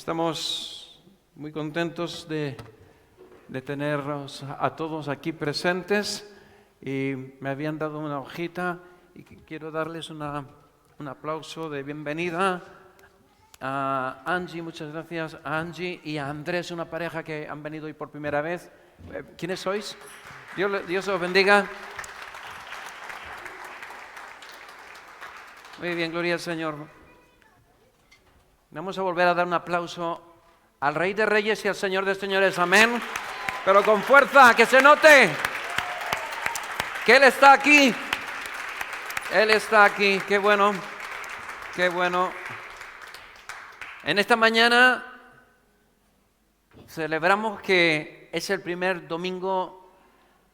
Estamos muy contentos de tenerlos a todos aquí presentes y me habían dado una hojita y quiero darles un aplauso de bienvenida a Angie, muchas gracias a Angie y a Andrés, una pareja que han venido hoy por primera vez. ¿Quiénes sois? Dios os bendiga. Muy bien, gloria al Señor. Vamos a volver a dar un aplauso al Rey de Reyes y al Señor de Señores, amén. Pero con fuerza, que se note que Él está aquí. Él está aquí, qué bueno, qué bueno. En esta mañana celebramos que es el primer domingo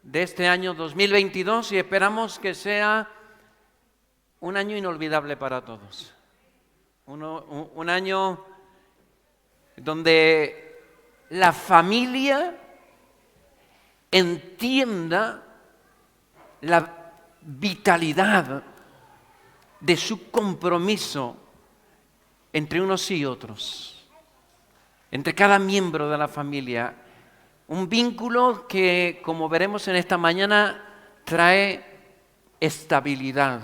de este año 2022 y esperamos que sea un año inolvidable para todos. Un año donde la familia entienda la vitalidad de su compromiso entre unos y otros, entre cada miembro de la familia. Un vínculo que, como veremos en esta mañana, trae estabilidad.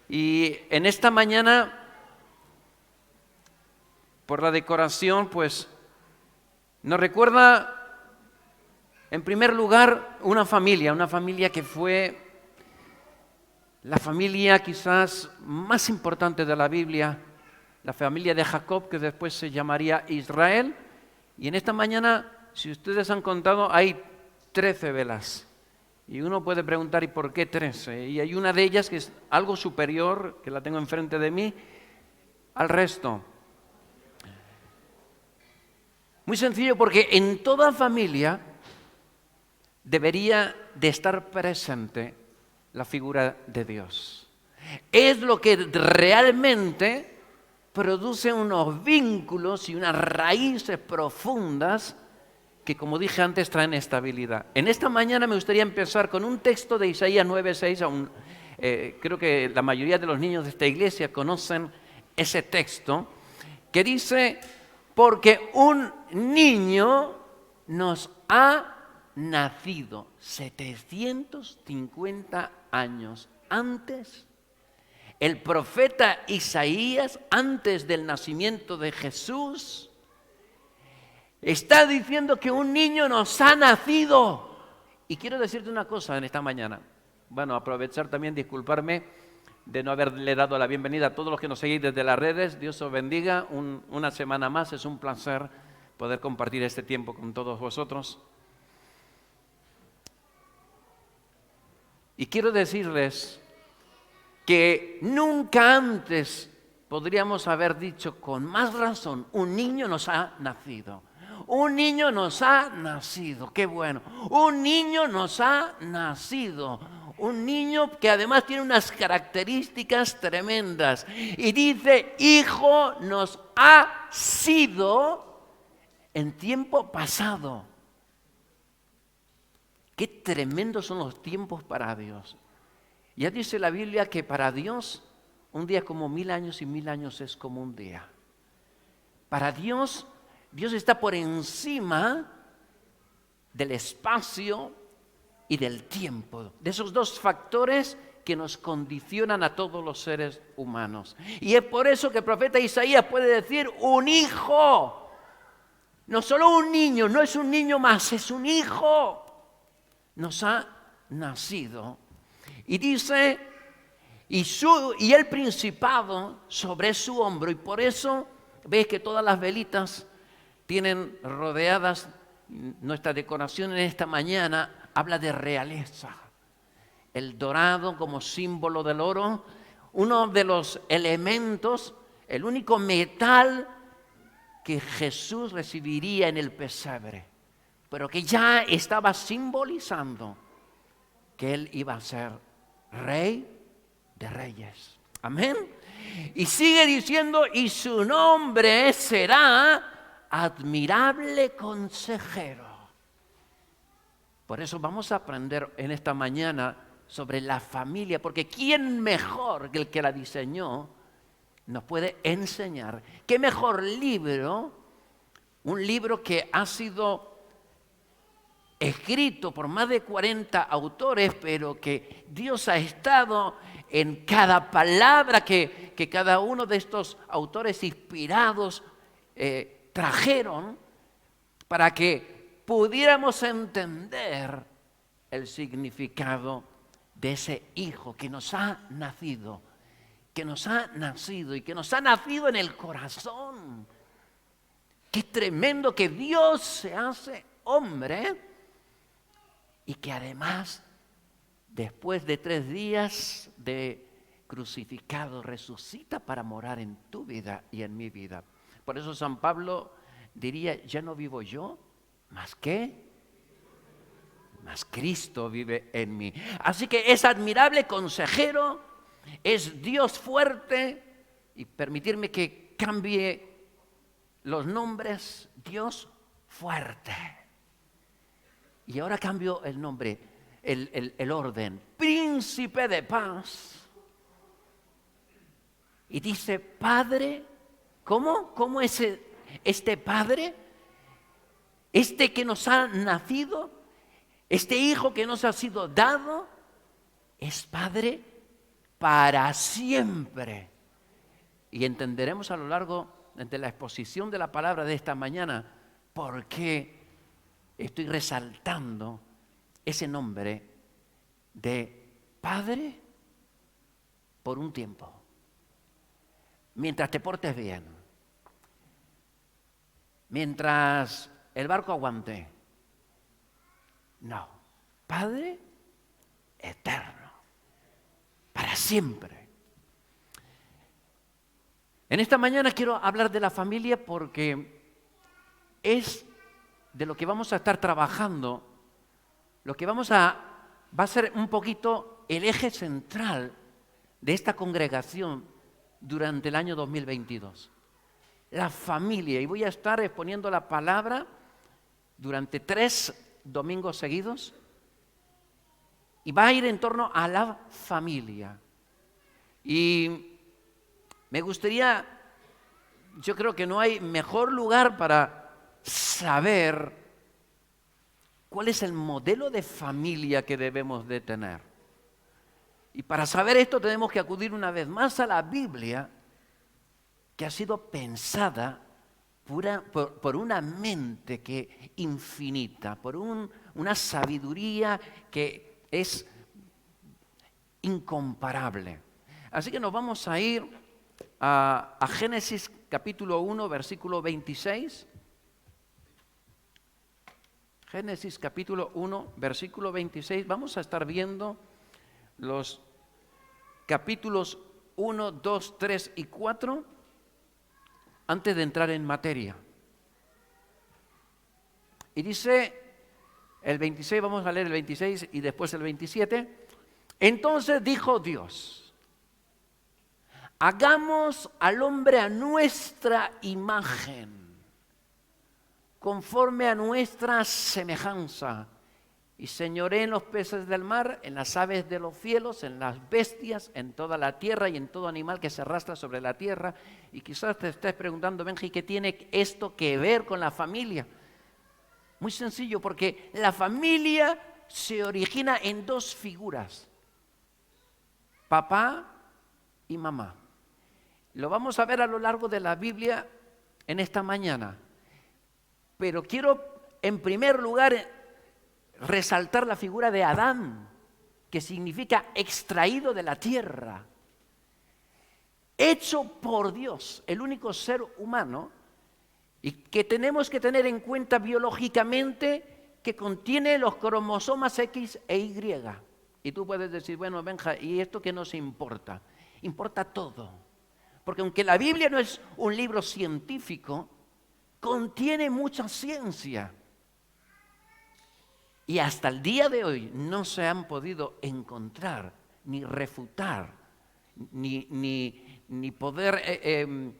Y en esta mañana, por la decoración, pues nos recuerda, en primer lugar, una familia que fue la familia quizás más importante de la Biblia, la familia de Jacob, que después se llamaría Israel. Y en esta mañana, si ustedes han contado, hay 13 velas. Y uno puede preguntar, ¿y por qué 13? Y hay una de ellas que es algo superior, que la tengo enfrente de mí, al resto. Muy sencillo, porque en toda familia debería de estar presente la figura de Dios. Es lo que realmente produce unos vínculos y unas raíces profundas que, como dije antes, traen estabilidad. En esta mañana me gustaría empezar con un texto de Isaías 9:6. Creo que la mayoría de los niños de esta iglesia conocen ese texto, que dice: porque un niño nos ha nacido 750 años antes. El profeta Isaías, antes del nacimiento de Jesús, está diciendo que un niño nos ha nacido. Y quiero decirte una cosa en esta mañana. Bueno, aprovechar también, disculparme de no haberle dado la bienvenida a todos los que nos seguís desde las redes. Dios os bendiga. Una semana más, es un placer poder compartir este tiempo con todos vosotros. Y quiero decirles que nunca antes podríamos haber dicho con más razón: un niño nos ha nacido. Un niño nos ha nacido, qué bueno. Un niño nos ha nacido. Un niño que además tiene unas características tremendas. Y dice: hijo nos ha sido en tiempo pasado. Qué tremendos son los tiempos para Dios. Ya dice la Biblia que para Dios un día es como 1000 años y 1000 años es como un día. Para Dios, Dios está por encima del espacio y del tiempo, de esos dos factores que nos condicionan a todos los seres humanos. Y es por eso que el profeta Isaías puede decir: un hijo, no solo un niño, no es un niño más, es un hijo, nos ha nacido. Y dice: y el principado sobre su hombro. Y por eso veis que todas las velitas tienen rodeadas, nuestra decoración en esta mañana habla de realeza. El dorado como símbolo del oro, uno de los elementos, el único metal que Jesús recibiría en el pesebre, pero que ya estaba simbolizando que Él iba a ser Rey de Reyes. Amén. Y sigue diciendo: y su nombre será Admirable Consejero. Por eso vamos a aprender en esta mañana sobre la familia, porque ¿quién mejor que el que la diseñó nos puede enseñar. ¿Qué mejor libro? Un libro que ha sido escrito por más de 40 autores, pero que Dios ha estado en cada palabra que cada uno de estos autores inspirados trajeron para que pudiéramos entender el significado de ese hijo que nos ha nacido, y que nos ha nacido en el corazón. Qué tremendo que Dios se hace hombre y que además, después de 3 días de crucificado, resucita para morar en tu vida y en mi vida. Por eso San Pablo diría, ya no vivo yo, más Cristo vive en mí. Así que es admirable consejero, es Dios fuerte, y permitirme que cambie los nombres, Dios fuerte. Y ahora cambio el nombre, el orden, príncipe de paz. Y dice Padre, ¿cómo? ¿Cómo es este Padre? Este que nos ha nacido, este Hijo que nos ha sido dado, es Padre para siempre. Y entenderemos a lo largo de la exposición de la palabra de esta mañana por qué estoy resaltando ese nombre de Padre por un tiempo. Mientras te portes bien, mientras el barco aguante. No, Padre eterno, para siempre. En esta mañana quiero hablar de la familia porque es de lo que vamos a estar trabajando, lo que va a ser un poquito el eje central de esta congregación durante el año 2022. La familia, y voy a estar exponiendo la palabra durante 3 domingos seguidos, y va a ir en torno a la familia. Y me gustaría, yo creo que no hay mejor lugar para saber cuál es el modelo de familia que debemos de tener. Y para saber esto tenemos que acudir una vez más a la Biblia, que ha sido pensada por una mente que infinita, por una sabiduría que es incomparable. Así que nos vamos a ir a Génesis capítulo 1, versículo 26. Génesis capítulo 1, versículo 26. Vamos a estar viendo los capítulos 1, 2, 3 y 4 antes de entrar en materia. Y dice el 26, vamos a leer el 26 y después el 27. Entonces dijo Dios: hagamos al hombre a nuestra imagen, conforme a nuestra semejanza, y señoree en los peces del mar, en las aves de los cielos, en las bestias, en toda la tierra y en todo animal que se arrastra sobre la tierra. Y quizás te estés preguntando, Benji, ¿qué tiene esto que ver con la familia? Muy sencillo, porque la familia se origina en 2 figuras: papá y mamá. Lo vamos a ver a lo largo de la Biblia en esta mañana. Pero quiero, en primer lugar, resaltar la figura de Adán, que significa extraído de la tierra, hecho por Dios, el único ser humano, y que tenemos que tener en cuenta biológicamente que contiene los cromosomas X e Y. Y tú puedes decir, bueno, Benja, ¿y esto qué nos importa? Importa todo. Porque aunque la Biblia no es un libro científico, contiene mucha ciencia. Y hasta el día de hoy no se han podido encontrar, ni refutar, ni poder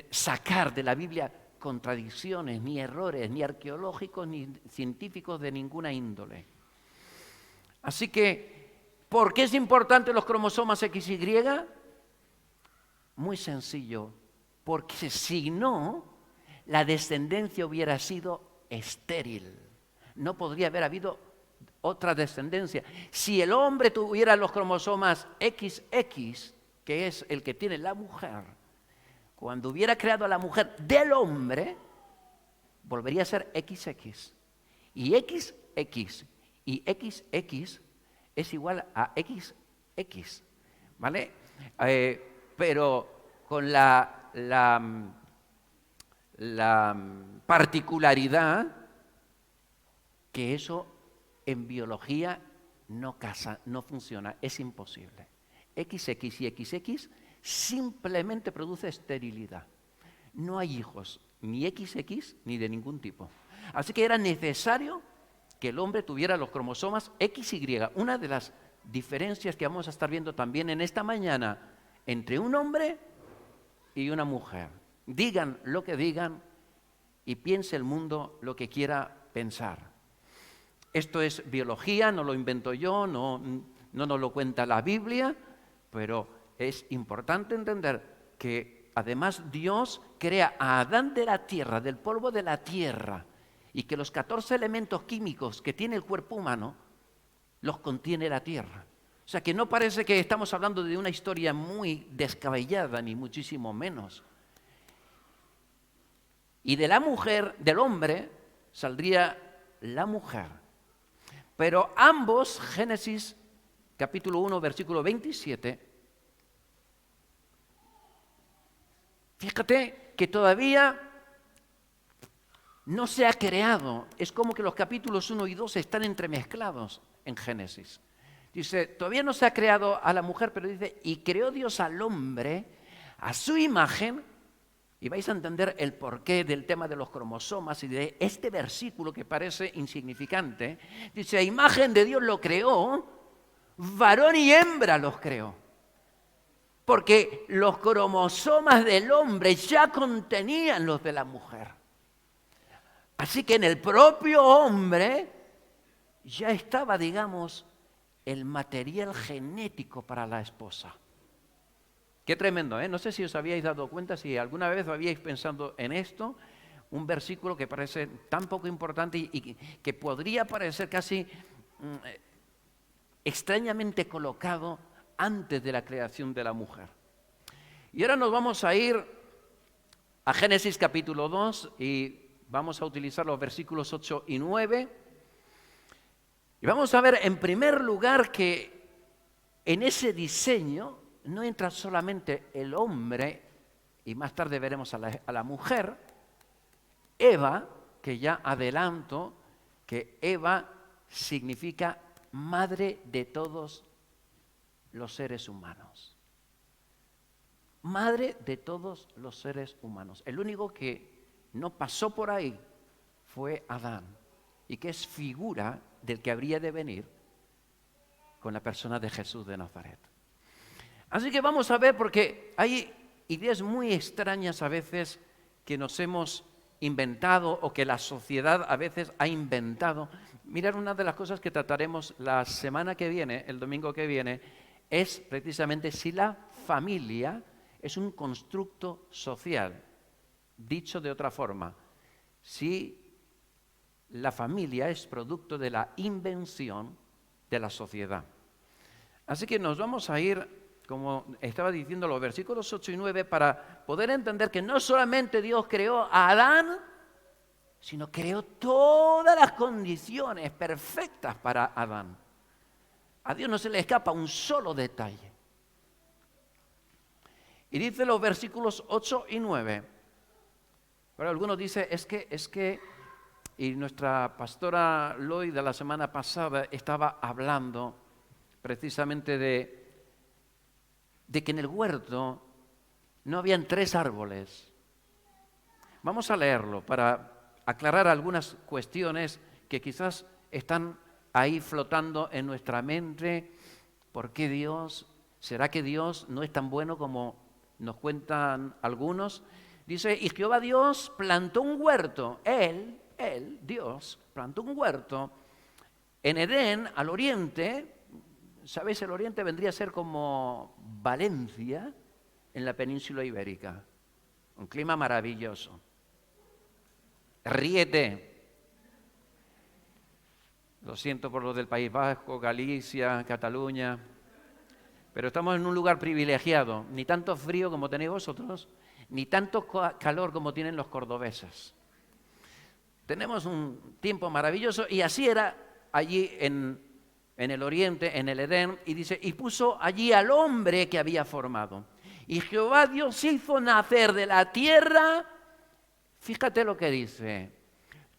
sacar de la Biblia contradicciones, ni errores, ni arqueológicos, ni científicos de ninguna índole. Así que, ¿por qué es importante los cromosomas XY? Muy sencillo, porque si no, la descendencia hubiera sido estéril. No podría haber habido otra descendencia. Si el hombre tuviera los cromosomas XX, que es el que tiene la mujer, cuando hubiera creado a la mujer del hombre, volvería a ser XX. Y XX y XX es igual a XX, ¿vale? Pero con la particularidad que eso en biología no casa, no funciona, es imposible. XX y XX simplemente produce esterilidad. No hay hijos, ni XX ni de ningún tipo. Así que era necesario que el hombre tuviera los cromosomas XY. Una de las diferencias que vamos a estar viendo también en esta mañana entre un hombre y una mujer. Digan lo que digan y piense el mundo lo que quiera pensar. Esto es biología, no lo invento yo, no nos lo cuenta la Biblia, pero es importante entender que además Dios crea a Adán de la tierra, del polvo de la tierra, y que los 14 elementos químicos que tiene el cuerpo humano los contiene la tierra. O sea que no parece que estamos hablando de una historia muy descabellada, ni muchísimo menos. Y de la mujer, del hombre, saldría la mujer. Pero ambos, Génesis capítulo 1, versículo 27, fíjate que todavía no se ha creado. Es como que los capítulos 1 y 2 están entremezclados en Génesis. Dice, todavía no se ha creado a la mujer, pero dice, y creó Dios al hombre a su imagen. Y vais a entender el porqué del tema de los cromosomas y de este versículo que parece insignificante. Dice, a imagen de Dios lo creó, varón y hembra los creó. Porque los cromosomas del hombre ya contenían los de la mujer. Así que en el propio hombre ya estaba, digamos, el material genético para la esposa. Qué tremendo, ¿eh? No sé si os habíais dado cuenta, si alguna vez habíais pensado en esto, un versículo que parece tan poco importante y que podría parecer casi extrañamente colocado antes de la creación de la mujer. Y ahora nos vamos a ir a Génesis capítulo 2 y vamos a utilizar los versículos 8 y 9. Y vamos a ver en primer lugar que en ese diseño no entra solamente el hombre, y más tarde veremos a la mujer, Eva, que ya adelanto que Eva significa madre de todos los seres humanos. Madre de todos los seres humanos. El único que no pasó por ahí fue Adán, y que es figura del que habría de venir con la persona de Jesús de Nazaret. Así que vamos a ver, porque hay ideas muy extrañas a veces que nos hemos inventado o que la sociedad a veces ha inventado. Mirad, una de las cosas que trataremos la semana que viene, el domingo que viene, es precisamente si la familia es un constructo social. Dicho de otra forma, si la familia es producto de la invención de la sociedad. Así que nos vamos a ir, como estaba diciendo, los versículos 8 y 9, para poder entender que no solamente Dios creó a Adán, sino creó todas las condiciones perfectas para Adán. A Dios no se le escapa un solo detalle. Y dice los versículos 8 y 9. Pero algunos dicen, es que, y nuestra pastora Lloyd de la semana pasada estaba hablando precisamente de que en el huerto no habían 3 árboles. Vamos a leerlo para aclarar algunas cuestiones que quizás están ahí flotando en nuestra mente. ¿Por qué Dios? ¿Será que Dios no es tan bueno como nos cuentan algunos? Dice, y Jehová Dios plantó un huerto. Él, Dios, plantó un huerto en Edén, al oriente. ¿Sabéis? El oriente vendría a ser como Valencia, en la península ibérica. Un clima maravilloso. Ríete. Lo siento por los del País Vasco, Galicia, Cataluña, pero estamos en un lugar privilegiado. Ni tanto frío como tenéis vosotros, ni tanto calor como tienen los cordobeses. Tenemos un tiempo maravilloso y así era allí en el oriente, en el Edén, y dice, y puso allí al hombre que había formado. Y Jehová Dios hizo nacer de la tierra, fíjate lo que dice,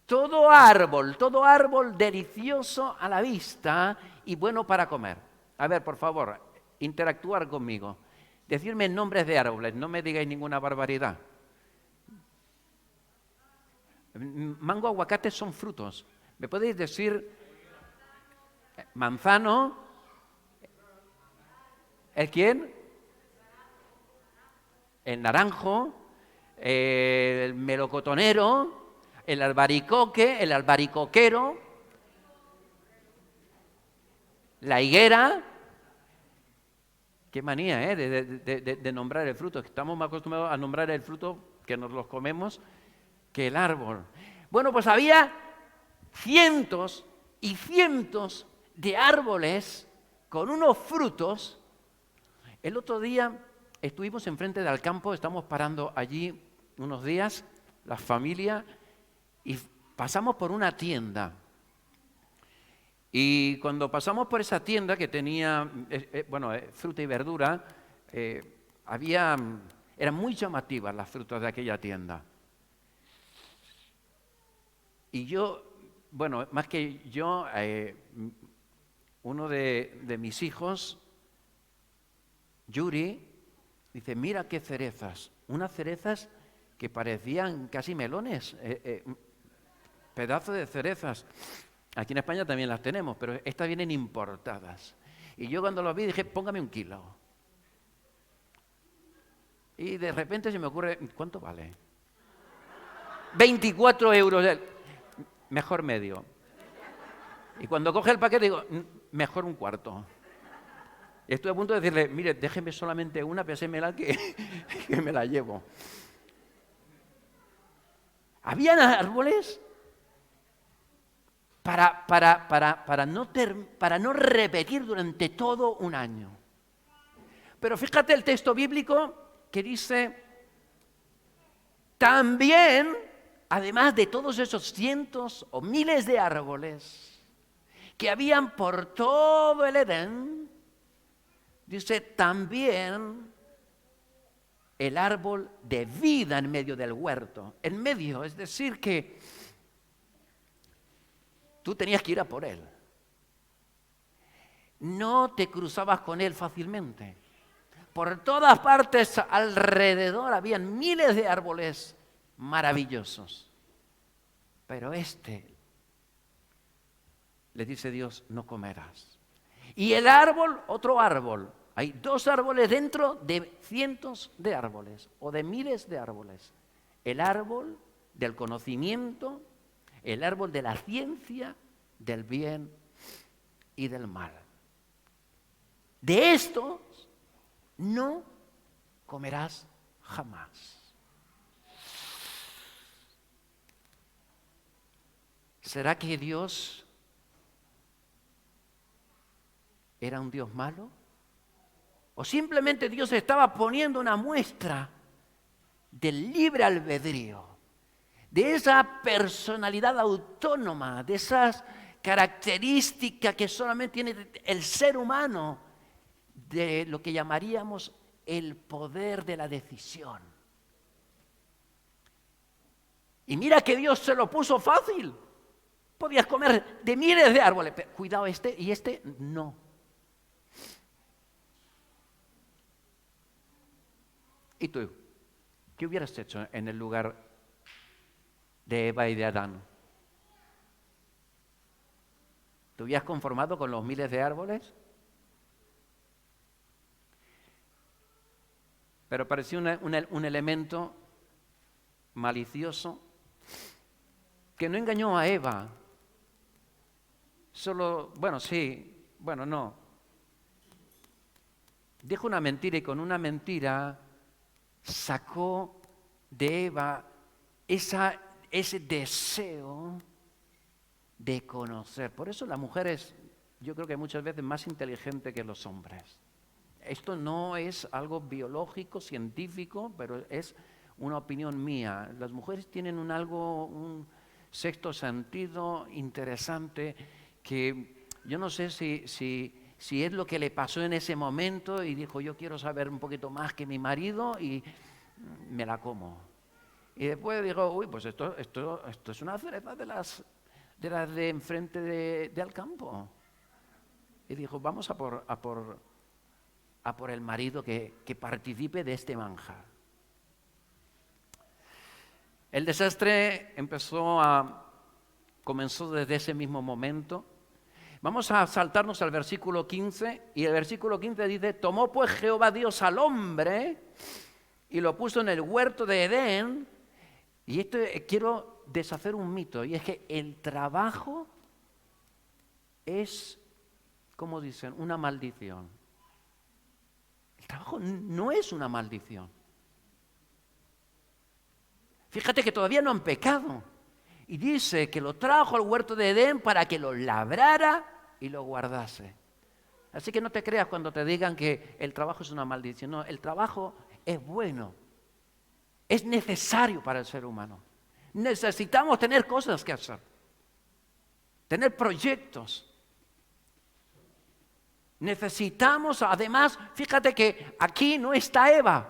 todo árbol delicioso a la vista y bueno para comer. A ver, por favor, interactuar conmigo. Decirme nombres de árboles, no me digáis ninguna barbaridad. Mango, aguacate son frutos. ¿Me podéis decir manzano? ¿El quién? El naranjo, el melocotonero, el albaricoque, el albaricoquero, la higuera. Qué manía, de nombrar el fruto. Estamos más acostumbrados a nombrar el fruto que nos los comemos que el árbol. Bueno, pues había cientos y cientos de árboles con unos frutos. El otro día estuvimos enfrente del campo, estamos parando allí unos días, la familia, y pasamos por una tienda. Y cuando pasamos por esa tienda que tenía, fruta y verdura, eran muy llamativas las frutas de aquella tienda. Y yo, más que yo, uno de mis hijos, Yuri, dice, mira qué cerezas, unas cerezas que parecían casi melones, pedazos de cerezas. Aquí en España también las tenemos, pero estas vienen importadas. Y yo cuando las vi dije, póngame 1 kilo. Y de repente se me ocurre, ¿cuánto vale? 24 euros, mejor medio. Y cuando coge el paquete digo, mejor 1/4. Y estoy a punto de decirle, mire, déjeme solamente una, pésemela que me la llevo. Habían árboles para no repetir durante todo un año. Pero fíjate el texto bíblico que dice, también, además de todos esos cientos o miles de árboles que habían por todo el Edén, dice también el árbol de vida en medio del huerto. En medio, es decir que tú tenías que ir a por él. No te cruzabas con él fácilmente. Por todas partes alrededor habían miles de árboles maravillosos. Pero le dice Dios, no comerás. Y el árbol, otro árbol. Hay 2 árboles dentro de cientos de árboles o de miles de árboles. El árbol del conocimiento, el árbol de la ciencia, del bien y del mal. De estos no comerás jamás. ¿Será que Dios era un Dios malo? ¿O simplemente Dios estaba poniendo una muestra del libre albedrío, de esa personalidad autónoma, de esas características que solamente tiene el ser humano, de lo que llamaríamos el poder de la decisión? Y mira que Dios se lo puso fácil. Podías comer de miles de árboles, pero cuidado, y este no. ¿Y tú? ¿Qué hubieras hecho en el lugar de Eva y de Adán? ¿Te hubieras conformado con los miles de árboles? Pero parecía un elemento malicioso que no engañó a Eva. No. Dijo una mentira y con una mentira sacó de Eva ese deseo de conocer. Por eso la mujer es, yo creo que muchas veces más inteligente que los hombres. Esto no es algo biológico, científico, pero es una opinión mía. Las mujeres tienen un sexto sentido interesante que yo no sé si es lo que le pasó en ese momento y dijo, yo quiero saber un poquito más que mi marido y me la como. Y después digo, uy, pues esto es una cereza de las de enfrente del campo. Y dijo, vamos a por el marido que participe de este manjar. El desastre comenzó desde ese mismo momento. Vamos a saltarnos al versículo 15, y el versículo 15 dice, tomó pues Jehová Dios al hombre y lo puso en el huerto de Edén. Y esto quiero deshacer un mito, y es que el trabajo es, como dicen, una maldición. El trabajo no es una maldición. Fíjate que todavía no han pecado. Y dice que lo trajo al huerto de Edén para que lo labrara y lo guardase. Así que no te creas cuando te digan que el trabajo es una maldición. No, el trabajo es bueno. Es necesario para el ser humano. Necesitamos tener cosas que hacer. Tener proyectos. Necesitamos, además, fíjate que aquí no está Eva.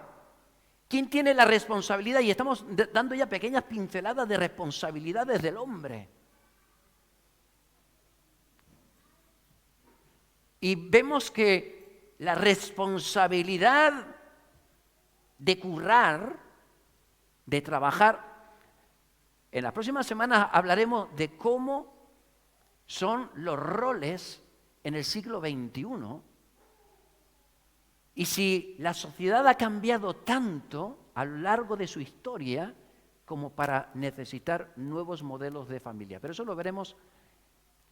¿Quién tiene la responsabilidad? Y estamos dando ya pequeñas pinceladas de responsabilidades del hombre. Y vemos que la responsabilidad de currar, de trabajar, en las próximas semanas hablaremos de cómo son los roles en el siglo XXI. Y si la sociedad ha cambiado tanto a lo largo de su historia como para necesitar nuevos modelos de familia. Pero eso lo veremos,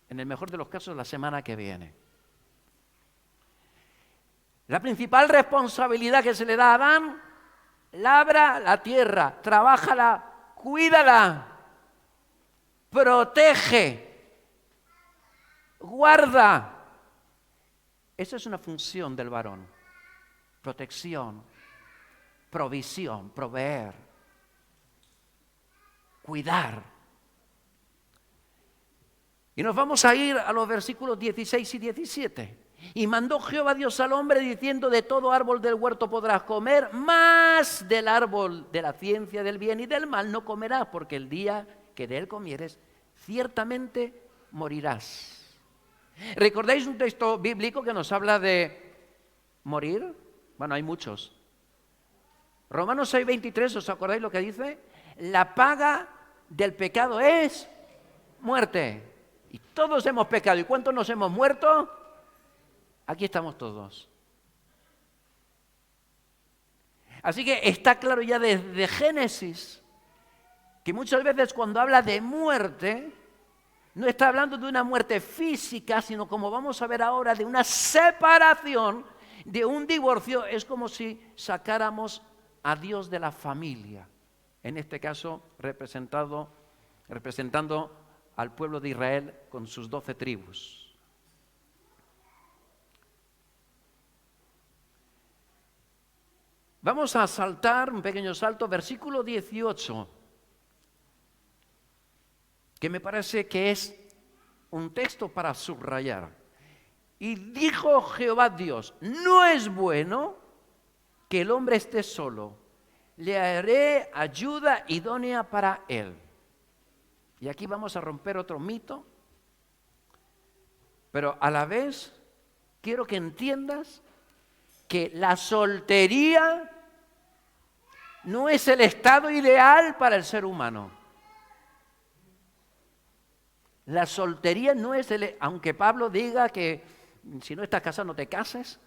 en el mejor de los casos, la semana que viene. La principal responsabilidad que se le da a Adán: labra la tierra, trabájala, cuídala, protege, guarda. Esa es una función del varón. Protección, provisión, proveer, cuidar. Y nos vamos a ir a los versículos 16 y 17. Y mandó Jehová Dios al hombre diciendo: de todo árbol del huerto podrás comer, mas del árbol de la ciencia del bien y del mal no comerás, porque el día que de él comieres, ciertamente morirás. ¿Recordáis un texto bíblico que nos habla de morir? Bueno, hay muchos. Romanos 6:23, ¿os acordáis lo que dice? La paga del pecado es muerte. Y todos hemos pecado. ¿Y cuántos nos hemos muerto? Aquí estamos todos. Así que está claro ya desde Génesis que muchas veces cuando habla de muerte, no está hablando de una muerte física, sino, como vamos a ver ahora, de una separación, de un divorcio. Es como si sacáramos a Dios de la familia, en este caso representando al pueblo de Israel con sus 12 tribus. Vamos a saltar un pequeño salto, versículo 18, que me parece que es un texto para subrayar. Y dijo Jehová Dios: no es bueno que el hombre esté solo, le haré ayuda idónea para él. Y aquí vamos a romper otro mito, pero a la vez quiero que entiendas que la soltería no es el estado ideal para el ser humano. La soltería no es aunque Pablo diga que si no estás casado no te cases,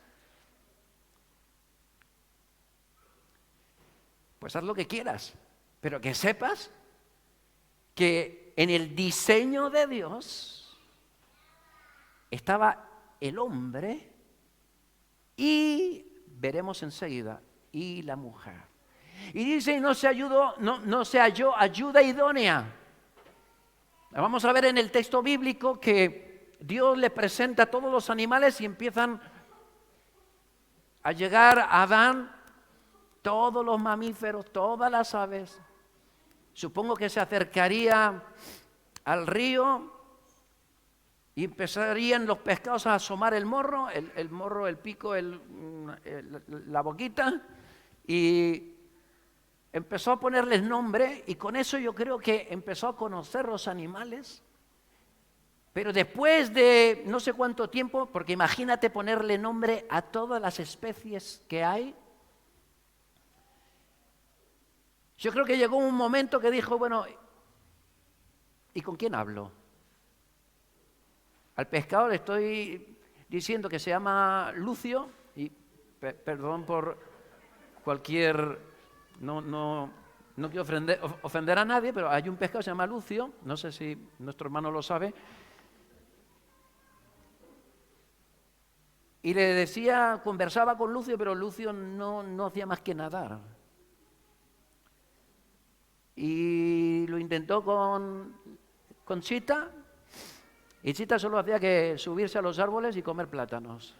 pues haz lo que quieras, pero que sepas que en el diseño de Dios estaba el hombre y, veremos enseguida, y la mujer. Y dice, no se halló ayuda idónea. Vamos a ver en el texto bíblico que Dios le presenta a todos los animales y empiezan a llegar a Adán todos los mamíferos, todas las aves. Supongo que se acercaría al río y empezarían los pescados a asomar el morro, el pico, la boquita, y empezó a ponerles nombre, y con eso yo creo que empezó a conocer los animales. Pero después de no sé cuánto tiempo, porque imagínate ponerle nombre a todas las especies que hay, yo creo que llegó un momento que dijo, bueno, ¿y con quién hablo? Al pescado le estoy diciendo que se llama Lucio, y perdón por cualquier, no quiero ofender a nadie, pero hay un pescado que se llama Lucio, no sé si nuestro hermano lo sabe, y le decía, conversaba con Lucio, pero Lucio no hacía más que nadar. Y lo intentó con Chita, y Chita solo hacía que subirse a los árboles y comer plátanos.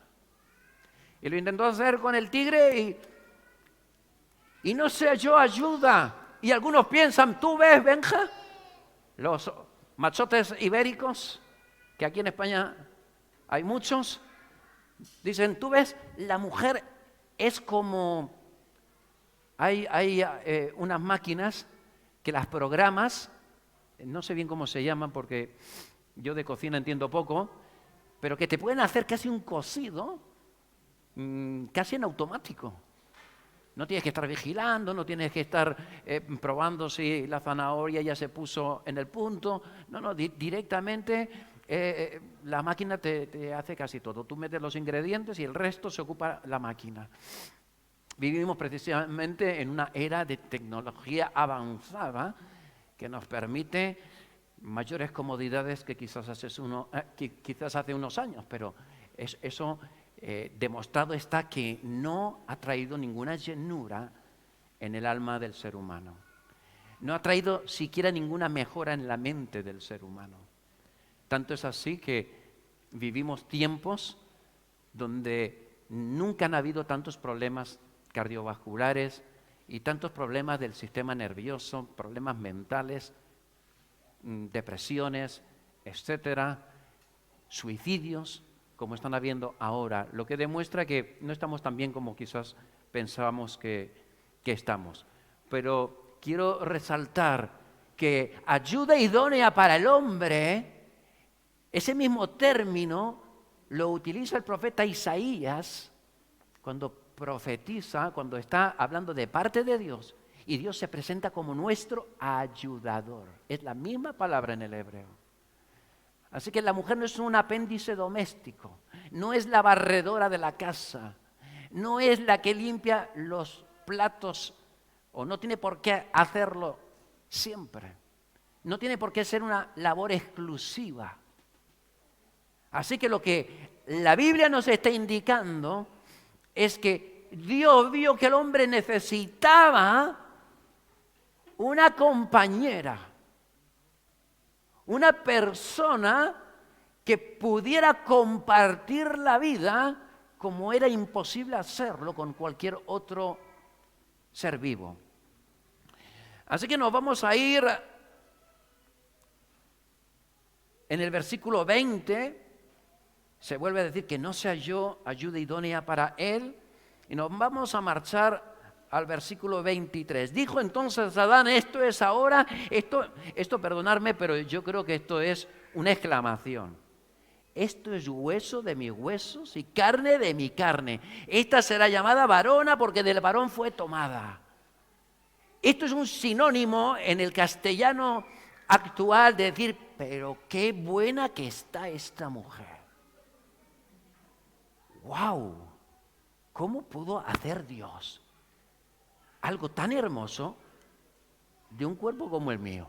Y lo intentó hacer con el tigre y no se halló ayuda. Y algunos piensan, ¿tú ves, Benja? Los machotes ibéricos, que aquí en España hay muchos, dicen, ¿tú ves? La mujer es como... Hay unas máquinas que las programas, no sé bien cómo se llaman porque yo de cocina entiendo poco, pero que te pueden hacer casi un cocido, casi en automático. No tienes que estar vigilando, no tienes que estar probando si la zanahoria ya se puso en el punto. No, directamente la máquina te hace casi todo. Tú metes los ingredientes y el resto se ocupa la máquina. Vivimos precisamente en una era de tecnología avanzada que nos permite mayores comodidades que quizás hace unos años, pero eso demostrado está que no ha traído ninguna llenura en el alma del ser humano. No ha traído siquiera ninguna mejora en la mente del ser humano. Tanto es así que vivimos tiempos donde nunca han habido tantos problemas cardiovasculares y tantos problemas del sistema nervioso, problemas mentales, depresiones, etcétera, suicidios, como están habiendo ahora, lo que demuestra que no estamos tan bien como quizás pensábamos que estamos. Pero quiero resaltar que ayuda idónea para el hombre, ese mismo término lo utiliza el profeta Isaías cuando profetiza, cuando está hablando de parte de Dios, y Dios se presenta como nuestro ayudador. Es la misma palabra en el hebreo. Así que la mujer no es un apéndice doméstico, no es la barredora de la casa, no es la que limpia los platos, o no tiene por qué hacerlo siempre. No tiene por qué ser una labor exclusiva. Así que lo que la Biblia nos está indicando es que Dios vio que el hombre necesitaba una compañera, una persona que pudiera compartir la vida como era imposible hacerlo con cualquier otro ser vivo. Así que nos vamos a ir en el versículo 20. Se vuelve a decir que no se halló ayuda idónea para él. Y nos vamos a marchar al versículo 23. Dijo entonces Adán, esto es ahora, esto perdonadme, pero yo creo que esto es una exclamación. Esto es hueso de mis huesos y carne de mi carne. Esta será llamada varona porque del varón fue tomada. Esto es un sinónimo en el castellano actual de decir, pero qué buena que está esta mujer. ¡Wow! ¿Cómo pudo hacer Dios algo tan hermoso de un cuerpo como el mío?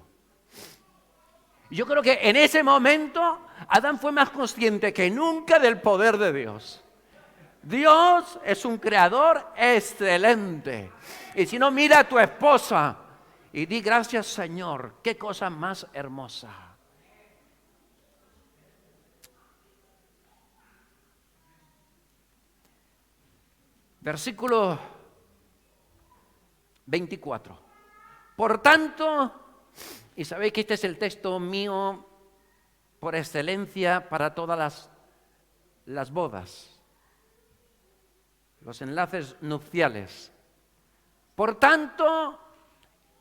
Yo creo que en ese momento Adán fue más consciente que nunca del poder de Dios. Dios es un creador excelente. Y si no, mira a tu esposa y di gracias, Señor, qué cosa más hermosa. Versículo 24. Por tanto, y sabéis que este es el texto mío por excelencia para todas las bodas, los enlaces nupciales. Por tanto,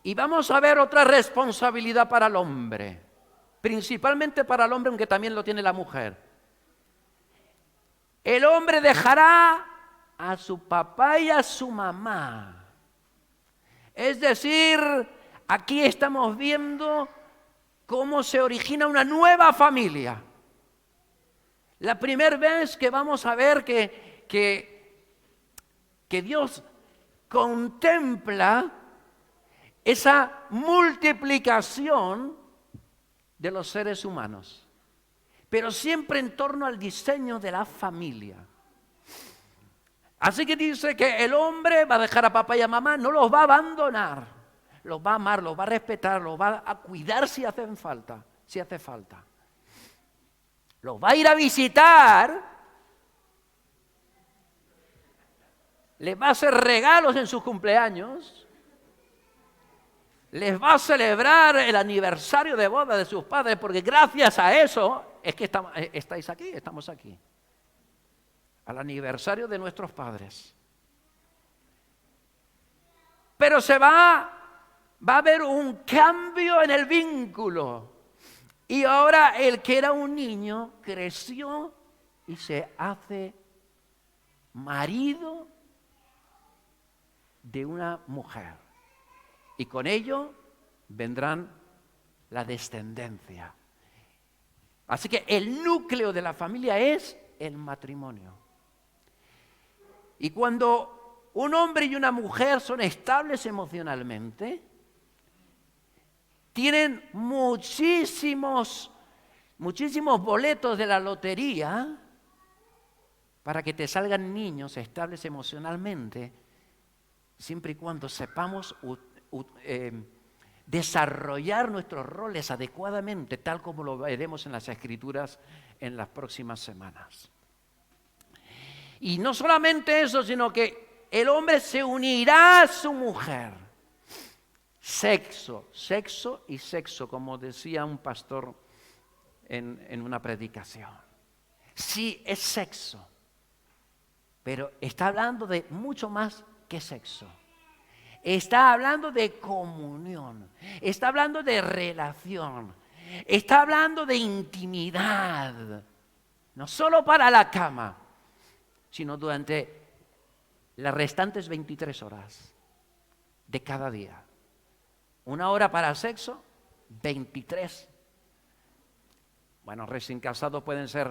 y vamos a ver otra responsabilidad para el hombre, principalmente para el hombre, aunque también lo tiene la mujer. El hombre dejará a su papá y a su mamá. Es decir, aquí estamos viendo cómo se origina una nueva familia. La primera vez que vamos a ver que Dios contempla esa multiplicación de los seres humanos, pero siempre en torno al diseño de la familia. Así que dice que el hombre va a dejar a papá y a mamá, no los va a abandonar, los va a amar, los va a respetar, los va a cuidar si hace falta. Los va a ir a visitar, les va a hacer regalos en sus cumpleaños, les va a celebrar el aniversario de boda de sus padres, porque gracias a eso es que estamos aquí. Al aniversario de nuestros padres. Pero va a haber un cambio en el vínculo. Y ahora el que era un niño creció y se hace marido de una mujer. Y con ello vendrán la descendencia. Así que el núcleo de la familia es el matrimonio. Y cuando un hombre y una mujer son estables emocionalmente, tienen muchísimos boletos de la lotería para que te salgan niños estables emocionalmente, siempre y cuando sepamos desarrollar nuestros roles adecuadamente, tal como lo veremos en las Escrituras en las próximas semanas. Y no solamente eso, sino que el hombre se unirá a su mujer. Sexo, como decía un pastor en una predicación. Sí, es sexo, pero está hablando de mucho más que sexo. Está hablando de comunión, está hablando de relación, está hablando de intimidad, no solo para la cama, sino durante las restantes 23 horas de cada día. 1 hora para sexo, 23. Bueno, recién casados pueden ser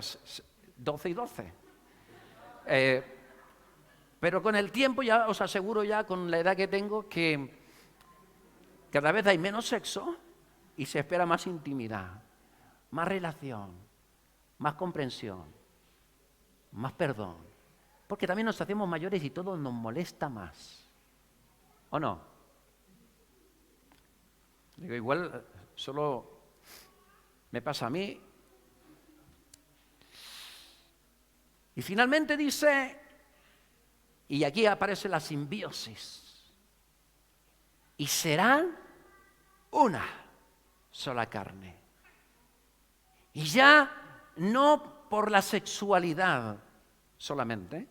12 y 12. Pero con el tiempo ya os aseguro ya, con la edad que tengo, que cada vez hay menos sexo y se espera más intimidad, más relación, más comprensión, más perdón. Porque también nos hacemos mayores y todo nos molesta más. ¿O no? Digo, igual solo me pasa a mí. Y finalmente dice, y aquí aparece la simbiosis, y serán una sola carne. Y ya no por la sexualidad solamente,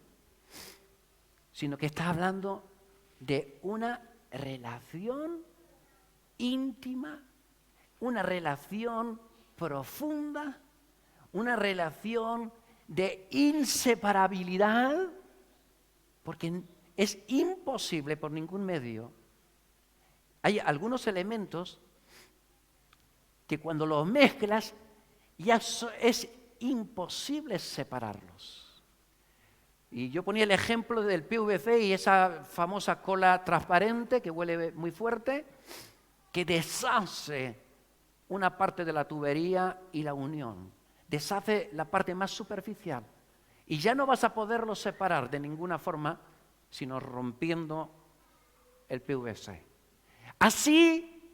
sino que está hablando de una relación íntima, una relación profunda, una relación de inseparabilidad, porque es imposible por ningún medio. Hay algunos elementos que cuando los mezclas ya es imposible separarlos. Y yo ponía el ejemplo del PVC y esa famosa cola transparente que huele muy fuerte, que deshace una parte de la tubería y la unión. Deshace la parte más superficial Y ya no vas a poderlos separar de ninguna forma, sino rompiendo el PVC. Así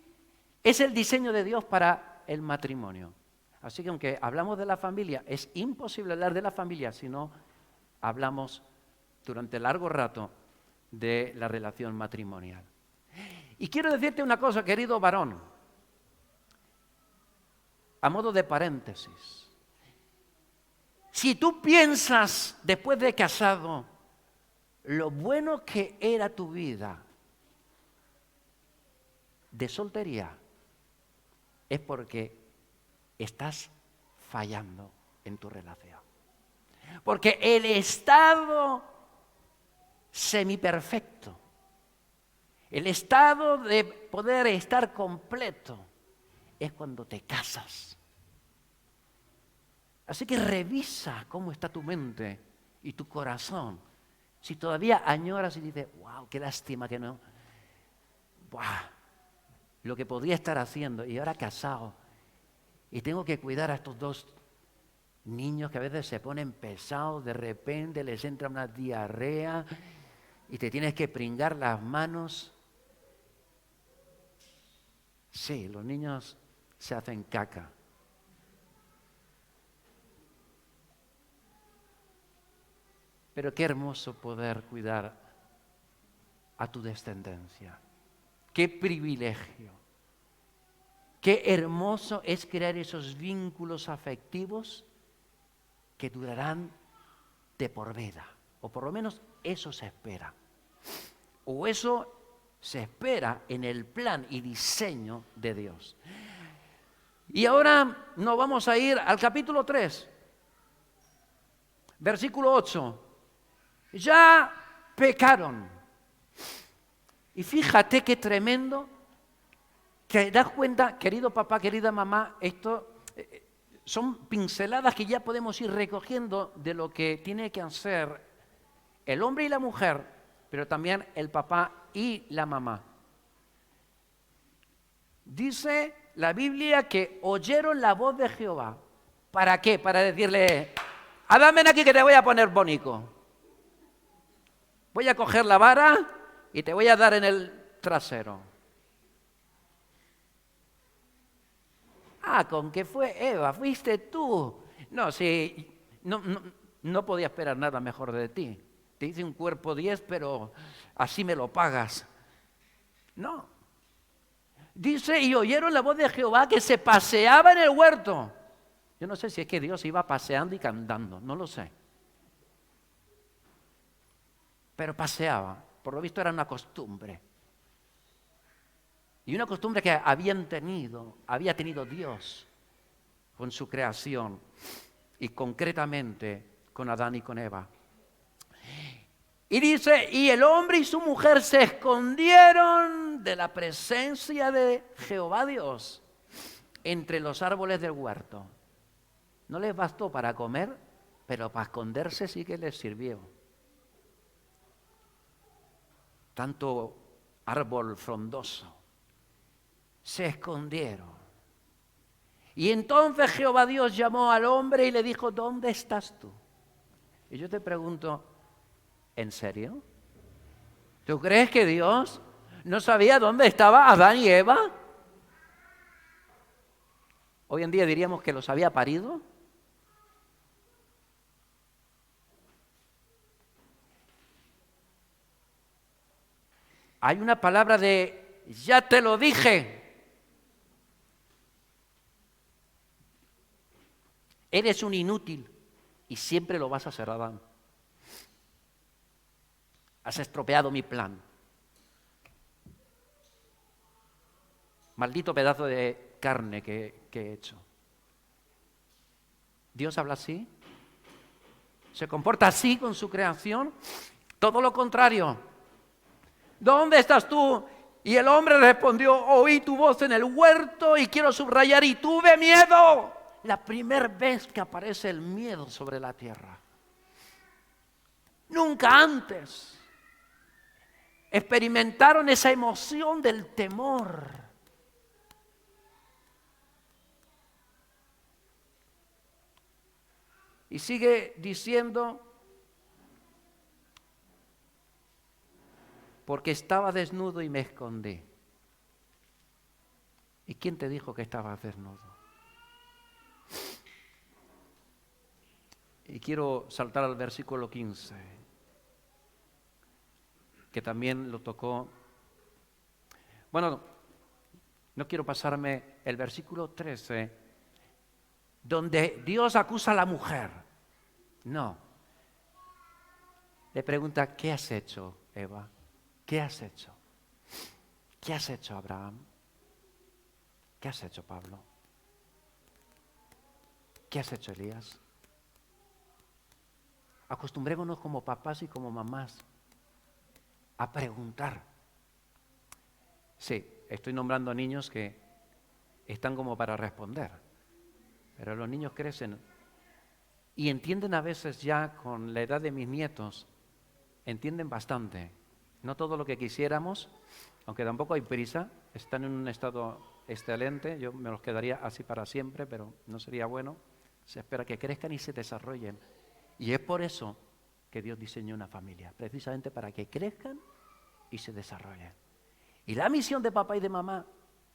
es el diseño de Dios para el matrimonio. Así que aunque hablamos de la familia, es imposible hablar de la familia si no hablamos durante largo rato de la relación matrimonial. Y quiero decirte una cosa, querido varón, a modo de paréntesis. Si tú piensas, después de casado, lo bueno que era tu vida de soltería, es porque estás fallando en tu relación. Porque el estado semiperfecto, el estado de poder estar completo, es cuando te casas. Así que revisa cómo está tu mente y tu corazón. Si todavía añoras y dices, wow, qué lástima que no. Buah, lo que podría estar haciendo y ahora casado. Y tengo que cuidar a estos dos niños que a veces se ponen pesados, de repente les entra una diarrea y te tienes que pringar las manos. Sí, los niños se hacen caca. Pero qué hermoso poder cuidar a tu descendencia. Qué privilegio. Qué hermoso es crear esos vínculos afectivos que durarán de por vida. O por lo menos eso se espera. O eso se espera en el plan y diseño de Dios. Y ahora nos vamos a ir al capítulo 3, versículo 8. Ya pecaron. Y fíjate qué tremendo, que das cuenta, querido papá, querida mamá, esto son pinceladas que ya podemos ir recogiendo de lo que tiene que hacer el hombre y la mujer, pero también el papá y la mamá. Dice la Biblia que oyeron la voz de Jehová. ¿Para qué? Para decirle, Adán, ven aquí que te voy a poner bonico. Voy a coger la vara y te voy a dar en el trasero. Ah, ¿con qué fue Eva? ¿Fuiste tú? No, sí, no podía esperar nada mejor de ti. Te hice un cuerpo 10, pero así me lo pagas. No. Dice, y oyeron la voz de Jehová que se paseaba en el huerto. Yo no sé si es que Dios iba paseando y cantando, no lo sé. Pero paseaba, por lo visto era una costumbre. Y una costumbre que había tenido Dios con su creación y concretamente con Adán y con Eva. Y dice, y el hombre y su mujer se escondieron de la presencia de Jehová Dios entre los árboles del huerto. No les bastó para comer, pero para esconderse sí que les sirvió. Tanto árbol frondoso. Se escondieron. Y entonces Jehová Dios llamó al hombre y le dijo, ¿dónde estás tú? Y yo te pregunto, ¿en serio? ¿Tú crees que Dios no sabía dónde estaba Adán y Eva? Hoy en día diríamos que los había parido. Hay una palabra de, ya te lo dije. Eres un inútil y siempre lo vas a ser, Adán. Has estropeado mi plan. Maldito pedazo de carne que he hecho. ¿Dios habla así? ¿Se comporta así con su creación? Todo lo contrario. ¿Dónde estás tú? Y el hombre respondió, oí tu voz en el huerto y quiero subrayar, y tuve miedo. La primera vez que aparece el miedo sobre la tierra. Nunca antes experimentaron esa emoción del temor. Y sigue diciendo, porque estaba desnudo y me escondí. ¿Y quién te dijo que estabas desnudo? Y quiero saltar al versículo 15, que también lo tocó. Bueno, no quiero pasarme el versículo 13, donde Dios acusa a la mujer. No. Le pregunta, ¿qué has hecho, Eva? ¿Qué has hecho? ¿Qué has hecho, Abraham? ¿Qué has hecho, Pablo? ¿Qué has hecho, Elías? Acostumbrémonos como papás y como mamás a preguntar. Sí, estoy nombrando niños que están como para responder, pero los niños crecen y entienden a veces ya con la edad de mis nietos, entienden bastante. No todo lo que quisiéramos, aunque tampoco hay prisa, están en un estado excelente, yo me los quedaría así para siempre, pero no sería bueno. Se espera que crezcan y se desarrollen. Y es por eso que Dios diseñó una familia, precisamente para que crezcan y se desarrollen. Y la misión de papá y de mamá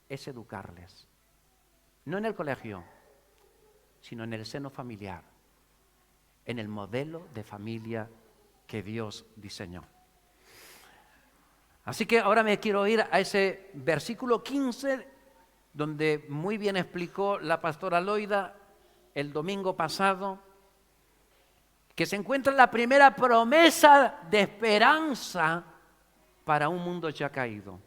es educarles, no en el colegio, sino en el seno familiar, en el modelo de familia que Dios diseñó. Así que ahora me quiero ir a ese versículo 15, donde muy bien explicó la pastora Loida el domingo pasado, que se encuentra la primera promesa de esperanza para un mundo ya caído.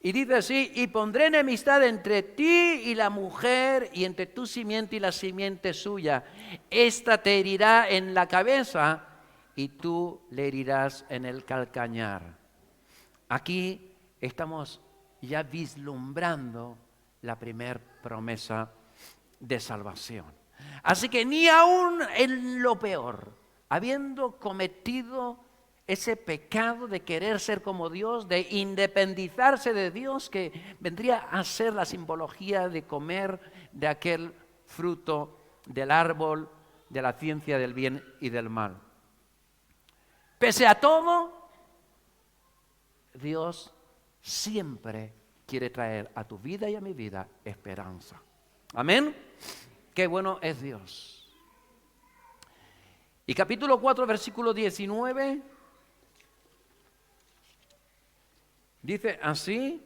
Y dice así, y pondré enemistad entre ti y la mujer, y entre tu simiente y la simiente suya. Esta te herirá en la cabeza, y tú le herirás en el calcañar. Aquí estamos ya vislumbrando la primer promesa de salvación. Así que ni aún en lo peor, habiendo cometido ese pecado de querer ser como Dios, de independizarse de Dios, que vendría a ser la simbología de comer de aquel fruto del árbol de la ciencia del bien y del mal. Pese a todo, Dios siempre quiere traer a tu vida y a mi vida esperanza. Amén. Qué bueno es Dios. Y capítulo 4, versículo 19, dice así.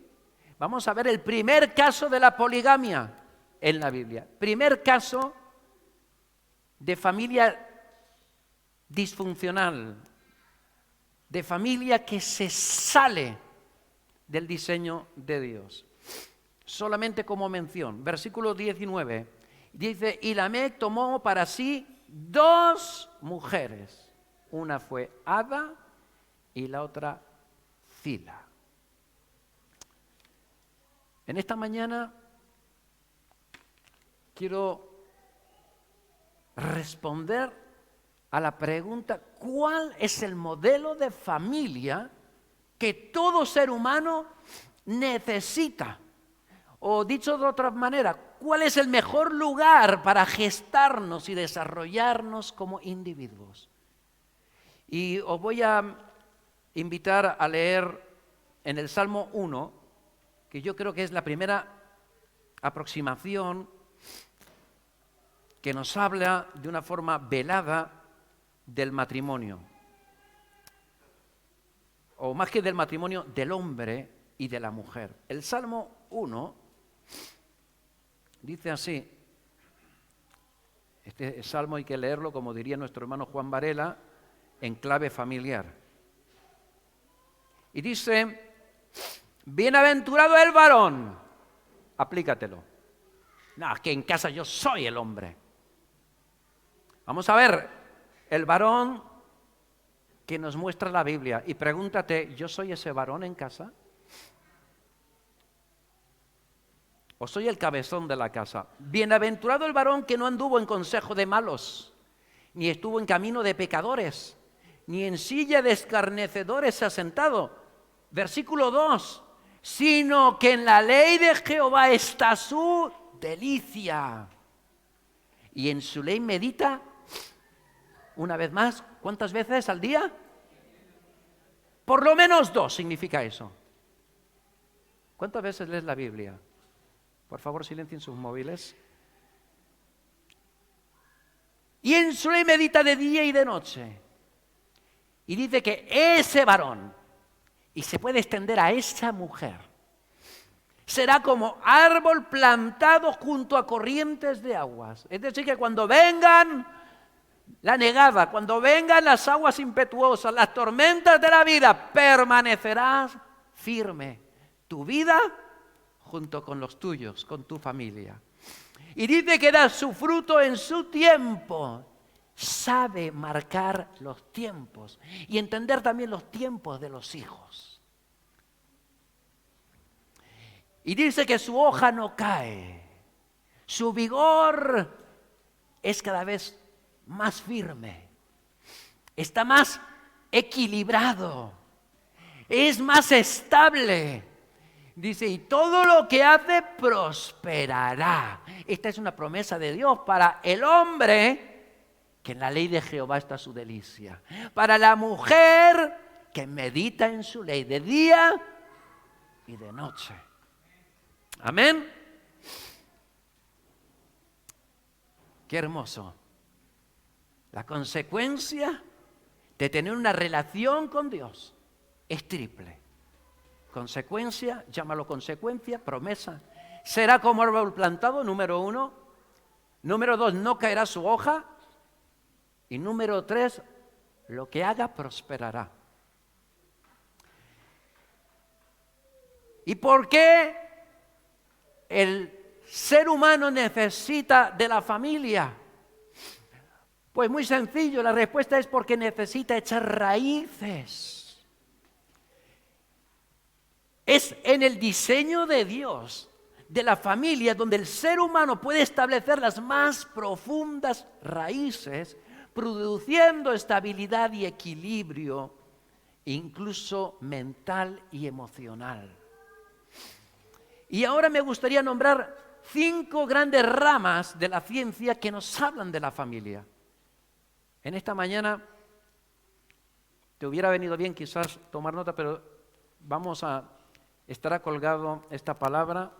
Vamos a ver el primer caso de la poligamia en la Biblia. Primer caso de familia disfuncional, de familia que se sale del diseño de Dios. Solamente como mención, versículo 19, dice, y Lamec tomó para sí 2 mujeres. Una fue Ada y la otra Zila. En esta mañana quiero responder a la pregunta, ¿cuál es el modelo de familia que todo ser humano necesita? O dicho de otra manera, ¿cuál es el mejor lugar para gestarnos y desarrollarnos como individuos? Y os voy a invitar a leer en el Salmo 1, que yo creo que es la primera aproximación que nos habla de una forma velada del matrimonio. O más que del matrimonio, del hombre y de la mujer. El Salmo 1 dice así, este salmo hay que leerlo, como diría nuestro hermano Juan Varela, en clave familiar. Y dice, bienaventurado el varón, aplícatelo. No, es que en casa yo soy el hombre. Vamos a ver, el varón que nos muestra la Biblia, y pregúntate, ¿yo soy ese varón en casa? ¿O soy el cabezón de la casa? Bienaventurado el varón que no anduvo en consejo de malos, ni estuvo en camino de pecadores, ni en silla de escarnecedores se ha sentado. Versículo 2, sino que en la ley de Jehová está su delicia, y en su ley medita, una vez más, ¿cuántas veces al día? Por lo menos 2 significa eso. ¿Cuántas veces lees la Biblia? Por favor, silencien sus móviles. Y en su ley medita de día y de noche. Y dice que ese varón, y se puede extender a esa mujer, será como árbol plantado junto a corrientes de aguas. Es decir, que cuando vengan la negada, cuando vengan las aguas impetuosas, las tormentas de la vida, permanecerás firme. Tu vida junto con los tuyos, con tu familia. Y dice que da su fruto en su tiempo. Sabe marcar los tiempos y entender también los tiempos de los hijos. Y dice que su hoja no cae. Su vigor es cada vez más firme. Está más equilibrado. Es más estable. Dice, y todo lo que hace prosperará. Esta es una promesa de Dios para el hombre, que en la ley de Jehová está su delicia. Para la mujer, que medita en su ley de día y de noche. Amén. Qué hermoso. La consecuencia de tener una relación con Dios es triple. Consecuencia, llámalo consecuencia, promesa. Será como árbol plantado, número 1. Número 2, no caerá su hoja. Y número 3, lo que haga prosperará. ¿Y por qué el ser humano necesita de la familia? Pues muy sencillo, la respuesta es porque necesita echar raíces. Es en el diseño de Dios, de la familia, donde el ser humano puede establecer las más profundas raíces, produciendo estabilidad y equilibrio, incluso mental y emocional. Y ahora me gustaría nombrar 5 grandes ramas de la ciencia que nos hablan de la familia. En esta mañana te hubiera venido bien quizás tomar nota, pero estará colgado esta palabra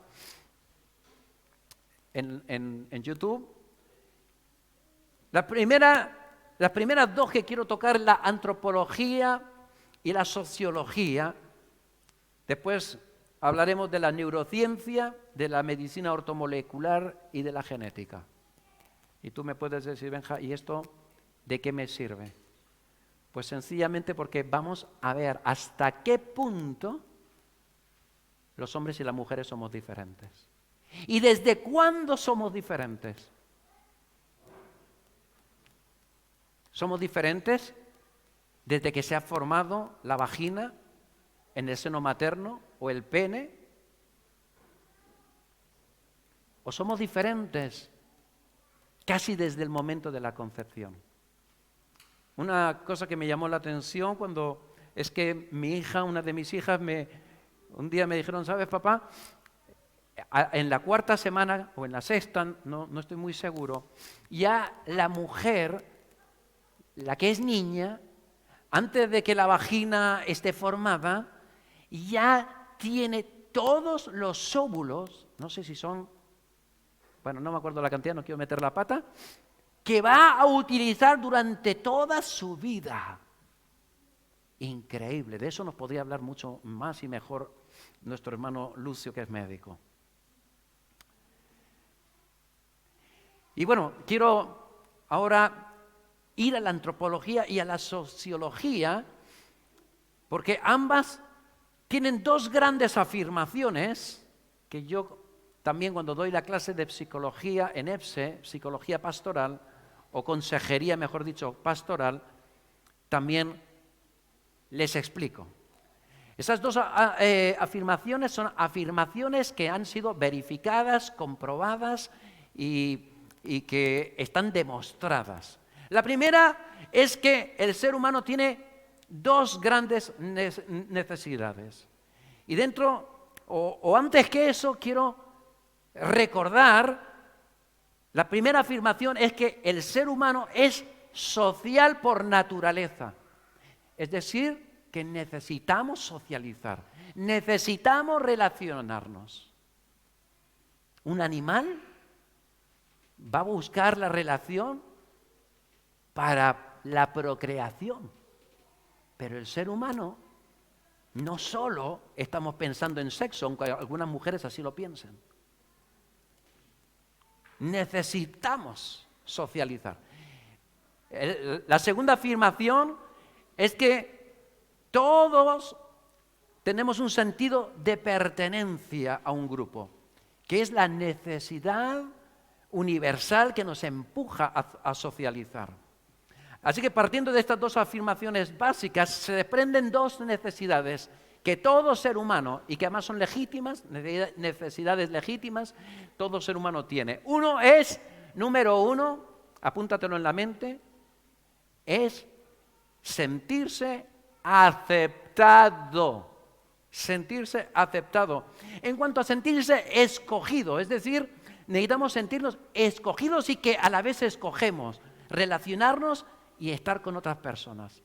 en YouTube. Las primeras 2 que quiero tocar, la antropología y la sociología. Después hablaremos de la neurociencia, de la medicina ortomolecular y de la genética. Y tú me puedes decir, Benja, ¿y esto de qué me sirve? Pues sencillamente porque vamos a ver hasta qué punto los hombres y las mujeres somos diferentes. ¿Y desde cuándo somos diferentes? Somos diferentes desde que se ha formado la vagina en el seno materno o el pene. O somos diferentes casi desde el momento de la concepción. Una cosa que me llamó la atención es que una de mis hijas, un día me dijeron, ¿sabes, papá? En la 4ª semana o en la 6ª, no estoy muy seguro, ya la mujer, la que es niña, antes de que la vagina esté formada, ya tiene todos los óvulos, no sé si son, bueno, no me acuerdo la cantidad, no quiero meter la pata, que va a utilizar durante toda su vida. Increíble, de eso nos podría hablar mucho más y mejor nuestro hermano Lucio, que es médico. Y bueno, quiero ahora ir a la antropología y a la sociología, porque ambas tienen 2 grandes afirmaciones que yo también cuando doy la clase de psicología en EPSE, psicología pastoral, o consejería, mejor dicho, pastoral, también les explico. Esas 2 afirmaciones son afirmaciones que han sido verificadas, comprobadas y que están demostradas. La primera es que el ser humano tiene 2 grandes necesidades. Y dentro, o antes que eso, quiero recordar, la primera afirmación es que el ser humano es social por naturaleza. Es decir, que necesitamos socializar, necesitamos relacionarnos. Un animal va a buscar la relación para la procreación, pero el ser humano no solo estamos pensando en sexo, aunque algunas mujeres así lo piensan. Necesitamos socializar. La segunda afirmación es que todos tenemos un sentido de pertenencia a un grupo, que es la necesidad universal que nos empuja a socializar. Así que partiendo de estas dos afirmaciones básicas, se desprenden dos necesidades que todo ser humano, y que además son legítimas, necesidades legítimas, todo ser humano tiene. Uno es, número uno, apúntatelo en la mente, es sentirse aceptado. Sentirse aceptado. En cuanto a sentirse escogido, es decir, necesitamos sentirnos escogidos y que a la vez escogemos relacionarnos y estar con otras personas.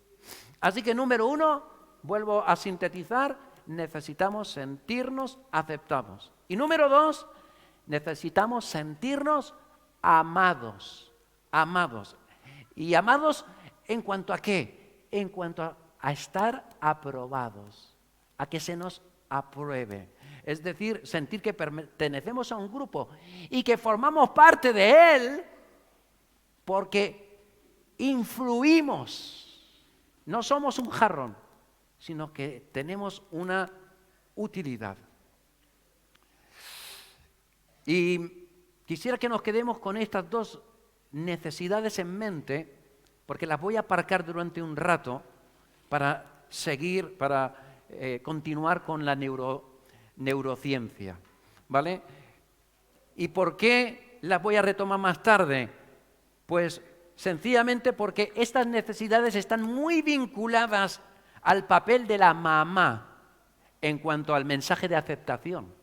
Así que número uno, vuelvo a sintetizar, necesitamos sentirnos aceptados. Y número dos, necesitamos sentirnos amados. Amados. ¿Y amados en cuanto a qué? En cuanto a estar aprobados, a que se nos apruebe. Es decir, sentir que pertenecemos a un grupo y que formamos parte de él porque influimos. No somos un jarrón, sino que tenemos una utilidad. Y quisiera que nos quedemos con estas dos necesidades en mente, porque las voy a aparcar durante un rato para seguir, para continuar con la neurociencia, ¿vale? ¿Y por qué las voy a retomar más tarde? Pues sencillamente porque estas necesidades están muy vinculadas al papel de la mamá en cuanto al mensaje de aceptación.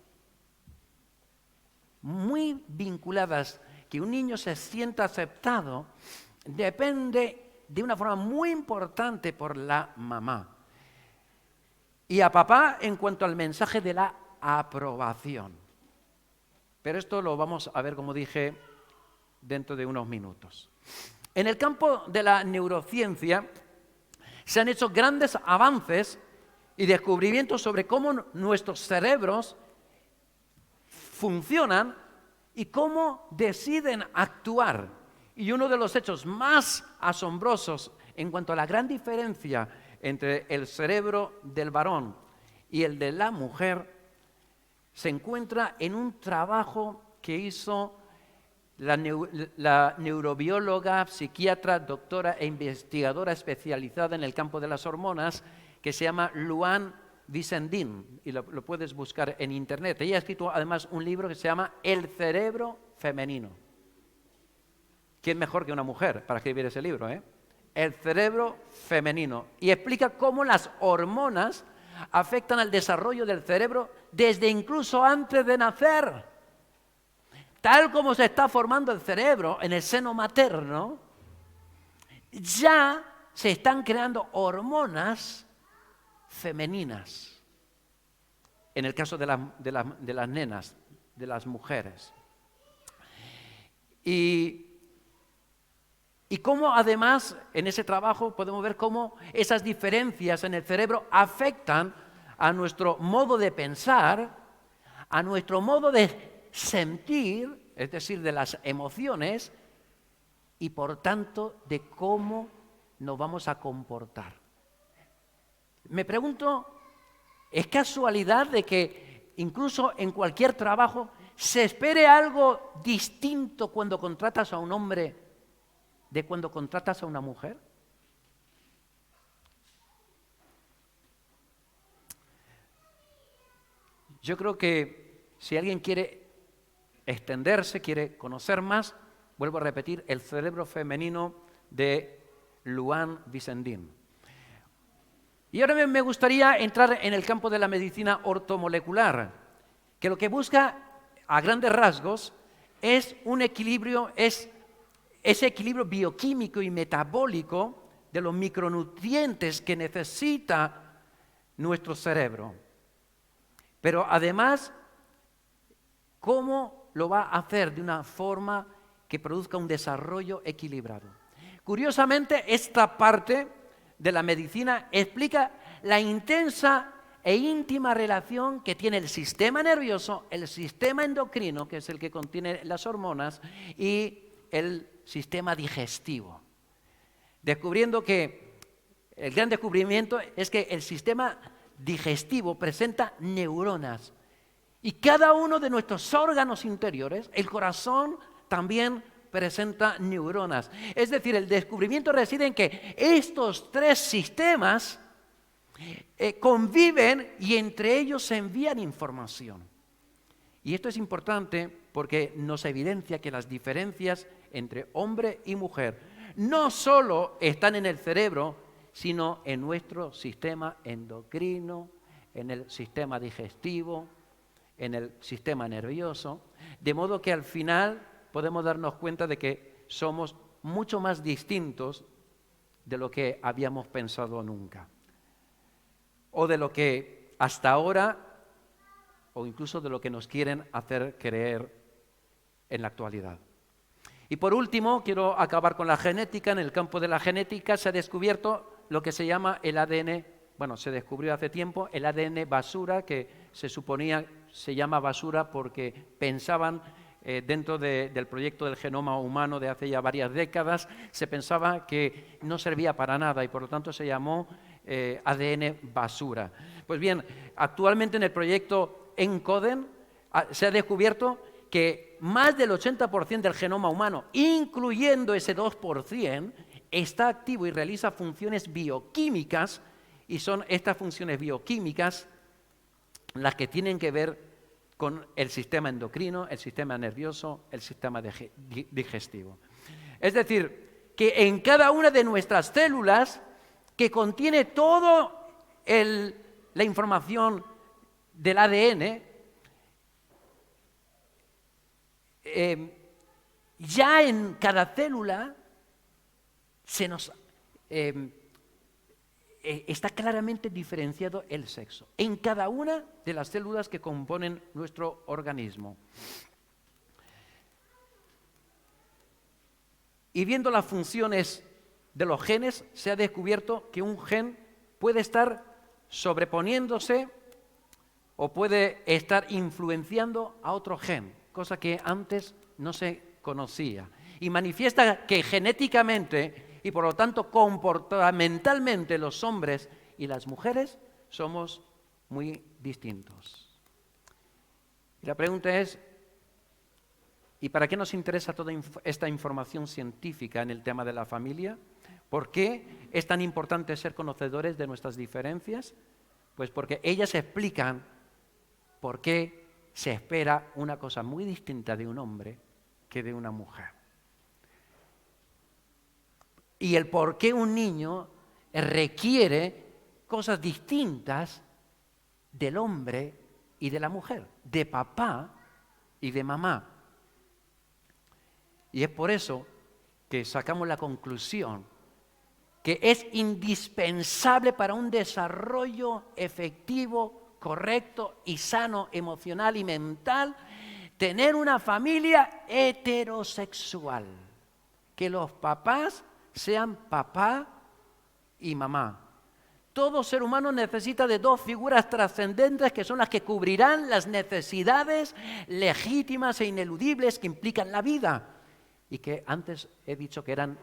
Muy vinculadas, que un niño se sienta aceptado, depende de una forma muy importante por la mamá. Y a papá en cuanto al mensaje de la aprobación. Pero esto lo vamos a ver, como dije, dentro de unos minutos. En el campo de la neurociencia se han hecho grandes avances y descubrimientos sobre cómo nuestros cerebros funcionan y cómo deciden actuar. Y uno de los hechos más asombrosos en cuanto a la gran diferencia entre el cerebro del varón y el de la mujer se encuentra en un trabajo que hizo la neurobióloga, psiquiatra, doctora e investigadora especializada en el campo de las hormonas, que se llama Louann Wissendin, y lo puedes buscar en internet. Ella ha escrito además un libro que se llama El cerebro femenino. ¿Quién mejor que una mujer para escribir ese libro, El cerebro femenino. Y explica cómo las hormonas afectan al desarrollo del cerebro desde incluso antes de nacer. Tal como se está formando el cerebro en el seno materno, ya se están creando hormonas femeninas. En el caso de las nenas, de las mujeres. Y cómo además en ese trabajo podemos ver cómo esas diferencias en el cerebro afectan a nuestro modo de pensar, a nuestro modo de sentir, es decir, de las emociones, y por tanto de cómo nos vamos a comportar. Me pregunto, ¿es casualidad de que incluso en cualquier trabajo se espere algo distinto cuando contratas a un hombre de cuando contratas a una mujer? Yo creo que si alguien quiere extenderse, quiere conocer más, vuelvo a repetir, El cerebro femenino de Louann Wissendin. Y ahora me gustaría entrar en el campo de la medicina ortomolecular, que lo que busca a grandes rasgos es un equilibrio, es ese equilibrio bioquímico y metabólico de los micronutrientes que necesita nuestro cerebro. Pero además, ¿cómo lo va a hacer de una forma que produzca un desarrollo equilibrado? Curiosamente, esta parte de la medicina explica la intensa e íntima relación que tiene el sistema nervioso, el sistema endocrino, que es el que contiene las hormonas, y el sistema digestivo. Descubriendo que el gran descubrimiento es que el sistema digestivo presenta neuronas. Y cada uno de nuestros órganos interiores, el corazón también presenta neuronas. Es decir, el descubrimiento reside en que estos tres sistemas conviven y entre ellos se envían información. Y esto es importante porque nos evidencia que las diferencias entre hombre y mujer no solo están en el cerebro, sino en nuestro sistema endocrino, en el sistema digestivo, en el sistema nervioso, de modo que al final podemos darnos cuenta de que somos mucho más distintos de lo que habíamos pensado nunca, o de lo que hasta ahora, o incluso de lo que nos quieren hacer creer en la actualidad. Y por último, quiero acabar con la genética. En el campo de la genética se ha descubierto lo que se llama el ADN, bueno, se descubrió hace tiempo, el ADN basura, que se suponía se llama basura porque pensaban dentro del proyecto del genoma humano de hace ya varias décadas, se pensaba que no servía para nada y por lo tanto se llamó ADN basura. Pues bien, actualmente en el proyecto ENCODEN se ha descubierto que más del 80% del genoma humano, incluyendo ese 2%, está activo y realiza funciones bioquímicas, y son estas funciones bioquímicas las que tienen que ver con el sistema endocrino, el sistema nervioso, el sistema digestivo. Es decir, que en cada una de nuestras células, que contiene toda la información del ADN, ya en cada célula está claramente diferenciado el sexo, en cada una de las células que componen nuestro organismo. Y viendo las funciones de los genes, se ha descubierto que un gen puede estar sobreponiéndose o puede estar influenciando a otro gen, cosa que antes no se conocía. Y manifiesta que genéticamente y por lo tanto comportamentalmente los hombres y las mujeres somos muy distintos. Y la pregunta es, ¿y para qué nos interesa toda esta información científica en el tema de la familia? ¿Por qué es tan importante ser conocedores de nuestras diferencias? Pues porque ellas explican por qué se espera una cosa muy distinta de un hombre que de una mujer. Y el por qué un niño requiere cosas distintas del hombre y de la mujer, de papá y de mamá. Y es por eso que sacamos la conclusión que es indispensable para un desarrollo efectivo, correcto y sano emocional y mental tener una familia heterosexual, que los papás sean papá y mamá. Todo ser humano necesita de dos figuras trascendentes que son las que cubrirán las necesidades legítimas e ineludibles que implican la vida y que antes he dicho que eran,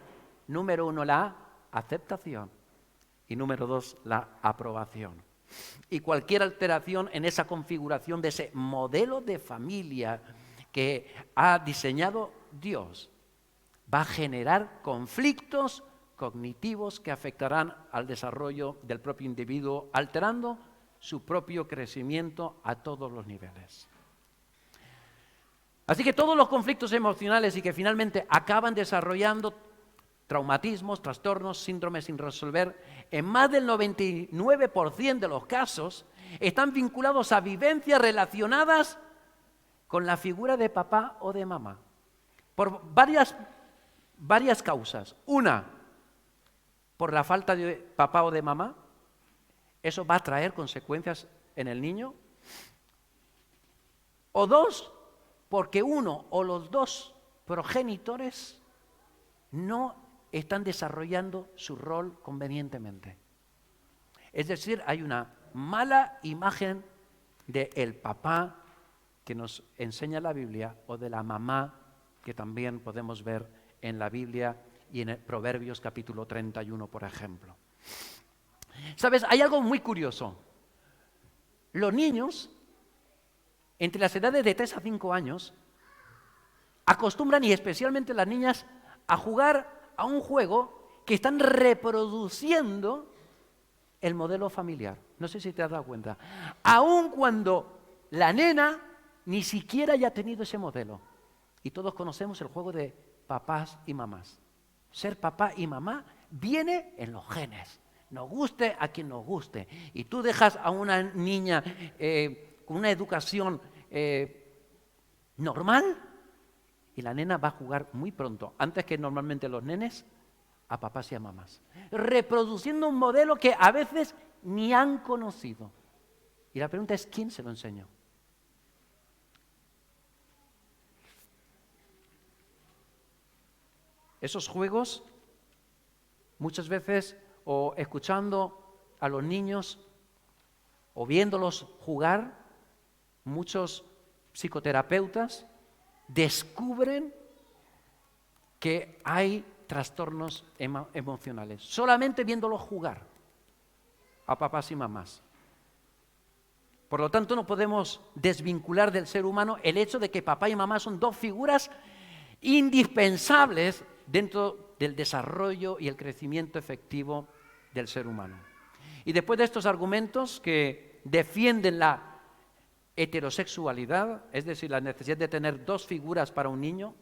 número uno, la aceptación y número dos, la aprobación. Y cualquier alteración en esa configuración de ese modelo de familia que ha diseñado Dios va a generar conflictos cognitivos que afectarán al desarrollo del propio individuo, alterando su propio crecimiento a todos los niveles. Así que todos los conflictos emocionales y que finalmente acaban desarrollando traumatismos, trastornos, síndromes sin resolver, en más del 99% de los casos están vinculados a vivencias relacionadas con la figura de papá o de mamá, por varias causas. Una, por la falta de papá o de mamá, ¿Eso va a traer consecuencias en el niño? O dos, porque uno o los dos progenitores no están desarrollando su rol convenientemente. Es decir, hay una mala imagen del papá que nos enseña la Biblia o de la mamá que también podemos ver en la Biblia y en Proverbios capítulo 31, por ejemplo. ¿Sabes? Hay algo muy curioso. Los niños, entre las edades de 3 a 5 años, acostumbran, y especialmente las niñas, a jugar a un juego que están reproduciendo el modelo familiar. No sé si te has dado cuenta. Aun cuando la nena ni siquiera haya tenido ese modelo. Y todos conocemos el juego de papás y mamás. Ser papá y mamá viene en los genes. Nos guste a quien nos guste. Y tú dejas a una niña con una educación normal y la nena va a jugar muy pronto, antes que normalmente los nenes, a papás y a mamás. Reproduciendo un modelo que a veces ni han conocido. Y la pregunta es, ¿quién se lo enseñó? Esos juegos, muchas veces, o escuchando a los niños, o viéndolos jugar, muchos psicoterapeutas descubren que hay trastornos emocionales, solamente viéndolos jugar a papás y mamás. Por lo tanto, no podemos desvincular del ser humano el hecho de que papá y mamá son dos figuras indispensables dentro del desarrollo y el crecimiento efectivo del ser humano. Y después de estos argumentos que defienden la heterosexualidad, es decir, la necesidad de tener dos figuras para un niño,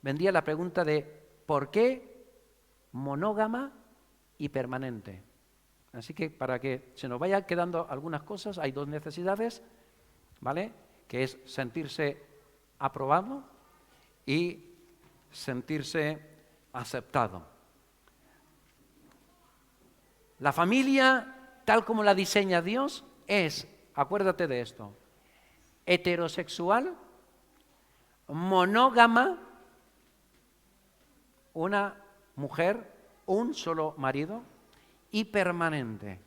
vendría la pregunta de ¿por qué monógama y permanente? Así que para que se nos vayan quedando algunas cosas, hay dos necesidades, ¿vale? Que es sentirse aprobado y sentirse aceptado. La familia, tal como la diseña Dios, es, acuérdate de esto, heterosexual, monógama, una mujer, un solo marido, y permanente.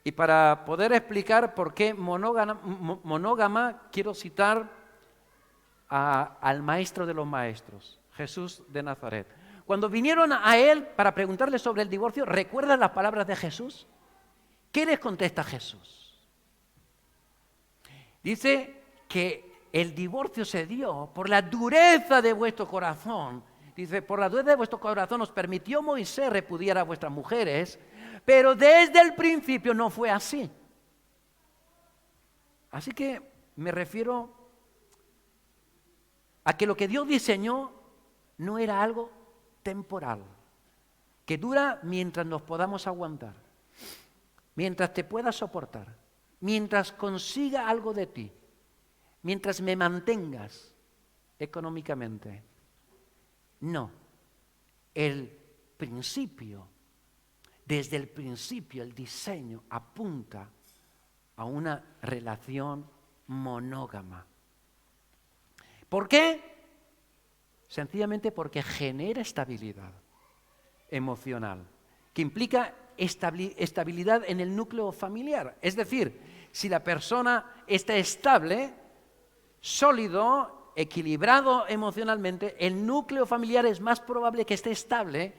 Y para poder explicar por qué monógama, quiero citar al maestro de los maestros, Jesús de Nazaret. Cuando vinieron a él para preguntarle sobre el divorcio, ¿recuerdan las palabras de Jesús? ¿Qué les contesta Jesús? Dice que el divorcio se dio por la dureza de vuestro corazón. Dice, por la dureza de vuestro corazón os permitió Moisés repudiar a vuestras mujeres, pero desde el principio no fue así. Así que me refiero a que lo que Dios diseñó no era algo temporal, que dura mientras nos podamos aguantar, mientras te puedas soportar, mientras consiga algo de ti, mientras me mantengas económicamente. No, el principio, desde el principio el diseño apunta a una relación monógama. ¿Por qué? Sencillamente porque genera estabilidad emocional, que implica estabilidad en el núcleo familiar. Es decir, si la persona está estable, sólido, equilibrado emocionalmente, el núcleo familiar es más probable que esté estable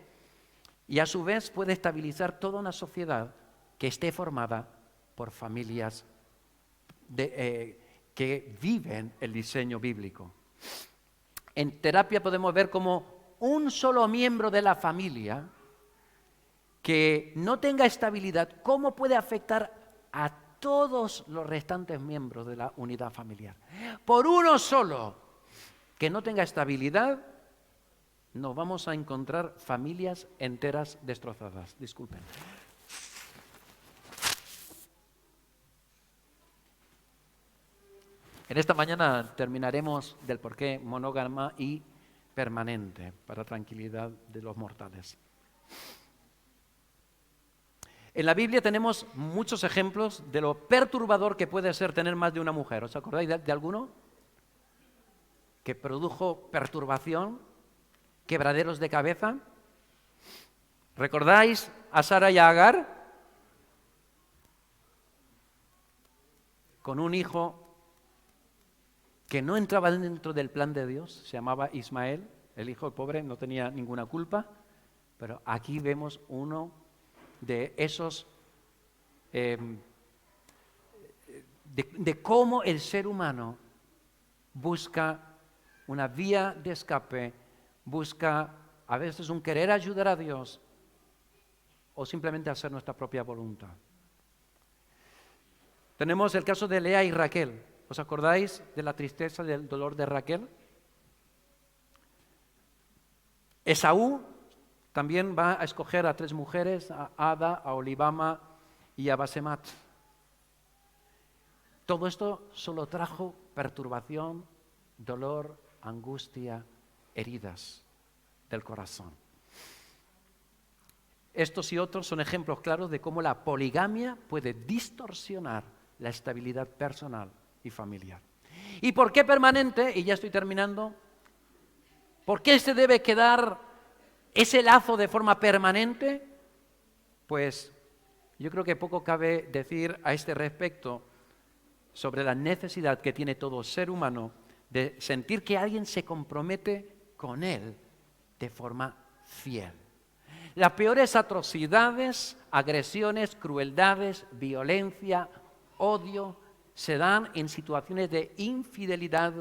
y a su vez puede estabilizar toda una sociedad que esté formada por familias que viven el diseño bíblico. En terapia podemos ver cómo un solo miembro de la familia que no tenga estabilidad, cómo puede afectar a todos los restantes miembros de la unidad familiar. Por uno solo que no tenga estabilidad, nos vamos a encontrar familias enteras destrozadas. Disculpen. En esta mañana terminaremos del porqué monógama y permanente, para tranquilidad de los mortales. En la Biblia tenemos muchos ejemplos de lo perturbador que puede ser tener más de una mujer. ¿Os acordáis de alguno? Que produjo perturbación, quebraderos de cabeza. ¿Recordáis a Sara y a Agar? Con un hijo que no entraba dentro del plan de Dios, se llamaba Ismael, el hijo pobre, no tenía ninguna culpa, pero aquí vemos uno de esos, de cómo el ser humano busca una vía de escape, busca a veces un querer ayudar a Dios o simplemente hacer nuestra propia voluntad. Tenemos el caso de Lea y Raquel. ¿Os acordáis de la tristeza, del dolor de Raquel? Esaú también va a escoger a 3 mujeres, a Ada, a Olibama y a Basemat. Todo esto solo trajo perturbación, dolor, angustia, heridas del corazón. Estos y otros son ejemplos claros de cómo la poligamia puede distorsionar la estabilidad personal y familiar. ¿Y por qué permanente? Y ya estoy terminando. ¿Por qué se debe quedar ese lazo de forma permanente? Pues yo creo que poco cabe decir a este respecto sobre la necesidad que tiene todo ser humano de sentir que alguien se compromete con él de forma fiel. Las peores atrocidades, agresiones, crueldades, violencia, odio, se dan en situaciones de infidelidad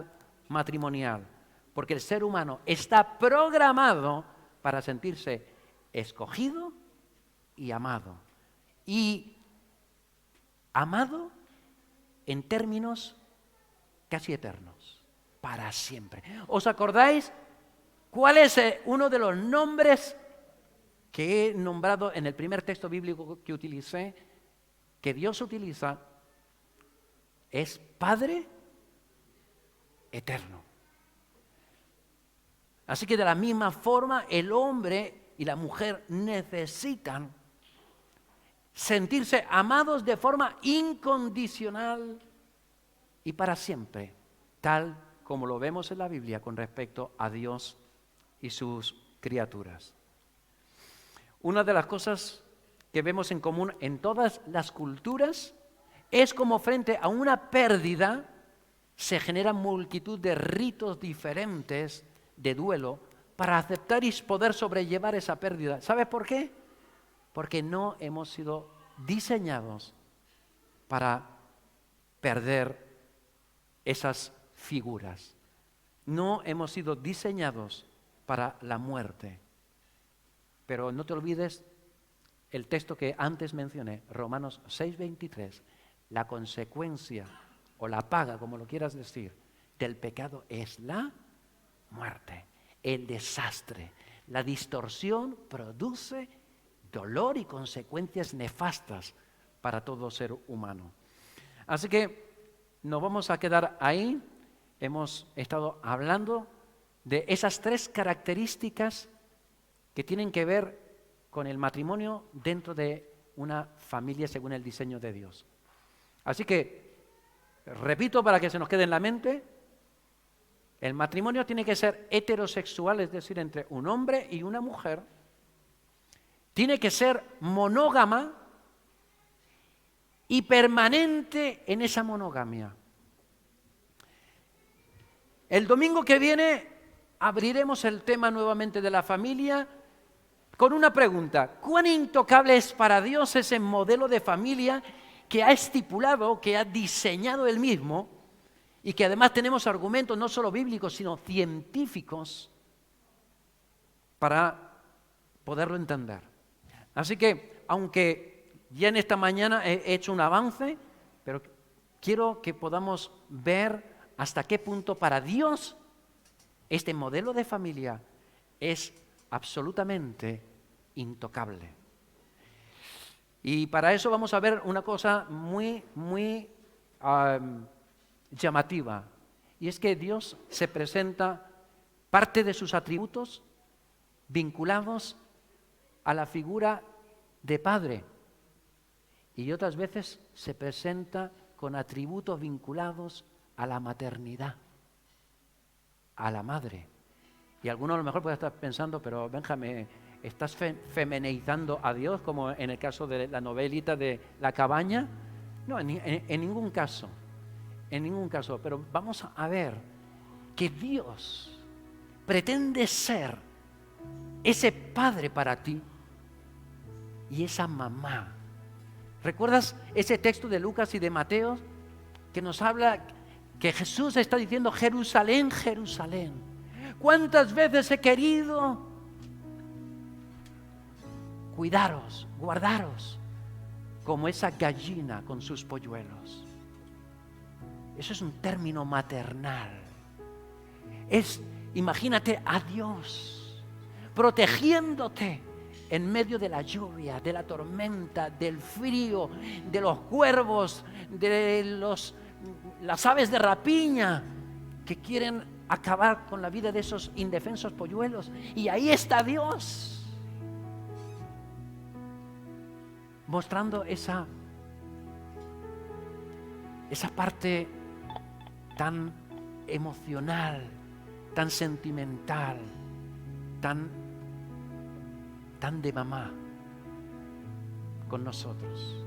matrimonial, porque el ser humano está programado para sentirse escogido y amado. Y amado en términos casi eternos, para siempre. ¿Os acordáis cuál es uno de los nombres que he nombrado en el primer texto bíblico que utilicé, que Dios utiliza? Es Padre eterno. Así que de la misma forma el hombre y la mujer necesitan sentirse amados de forma incondicional y para siempre, tal como lo vemos en la Biblia con respecto a Dios y sus criaturas. Una de las cosas que vemos en común en todas las culturas es como frente a una pérdida se generan multitud de ritos diferentes de duelo para aceptar y poder sobrellevar esa pérdida. ¿Sabes por qué? Porque no hemos sido diseñados para perder esas figuras. No hemos sido diseñados para la muerte. Pero no te olvides el texto que antes mencioné, Romanos 6:23. La consecuencia o la paga, como lo quieras decir, del pecado es la muerte, el desastre. La distorsión produce dolor y consecuencias nefastas para todo ser humano. Así que nos vamos a quedar ahí. Hemos estado hablando de esas 3 características que tienen que ver con el matrimonio dentro de una familia según el diseño de Dios. Así que, repito para que se nos quede en la mente, el matrimonio tiene que ser heterosexual, es decir, entre un hombre y una mujer. Tiene que ser monógama y permanente en esa monogamia. El domingo que viene abriremos el tema nuevamente de la familia con una pregunta: ¿cuán intocable es para Dios ese modelo de familia que ha estipulado, que ha diseñado Él mismo y que además tenemos argumentos no solo bíblicos sino científicos para poderlo entender? Así que, aunque ya en esta mañana he hecho un avance, pero quiero que podamos ver hasta qué punto para Dios este modelo de familia es absolutamente intocable. Y para eso vamos a ver una cosa muy llamativa, y es que Dios se presenta parte de sus atributos vinculados a la figura de padre. y otras veces se presenta con atributos vinculados a la maternidad, a la madre. Y algunos a lo mejor pueden estar pensando, pero Benjamín, ¿estás femenizando a Dios como en el caso de la novelita de La cabaña? No, en ningún caso, en ningún caso. Pero vamos a ver que Dios pretende ser ese padre para ti y esa mamá. ¿Recuerdas ese texto de Lucas y de Mateo que nos habla que Jesús está diciendo: Jerusalén, Jerusalén, cuántas veces he querido cuidaros, guardaros, como esa gallina con sus polluelos? Eso es un término maternal. Imagínate a Dios protegiéndote en medio de la lluvia, de la tormenta, del frío, de los cuervos, de las aves de rapiña que quieren acabar con la vida de esos indefensos polluelos. Y ahí está Dios mostrando esa parte tan emocional, tan sentimental, tan de mamá con nosotros.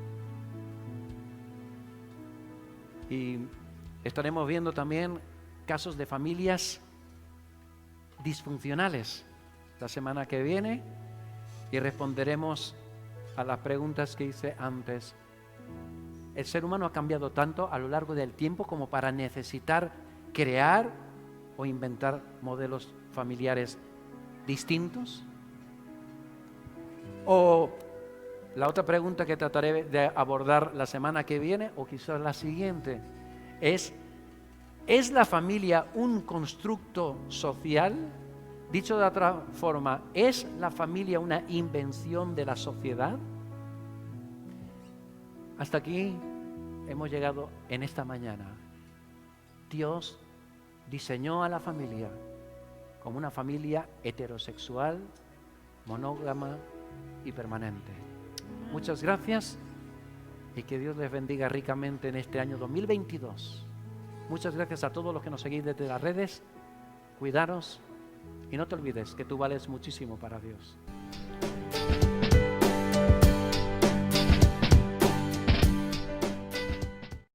Y estaremos viendo también casos de familias disfuncionales la semana que viene y responderemos a las preguntas que hice antes. El ser humano ha cambiado tanto a lo largo del tiempo como para necesitar crear o inventar modelos familiares distintos. O la otra pregunta que trataré de abordar la semana que viene, o quizás la siguiente, ¿es la familia un constructo social? Dicho de otra forma, ¿es la familia una invención de la sociedad? Hasta aquí hemos llegado en esta mañana. Dios diseñó a la familia como una familia heterosexual, monógama y permanente. Muchas gracias y que Dios les bendiga ricamente en este año 2022. Muchas gracias a todos los que nos seguís desde las redes. Cuidaros y no te olvides que tú vales muchísimo para Dios.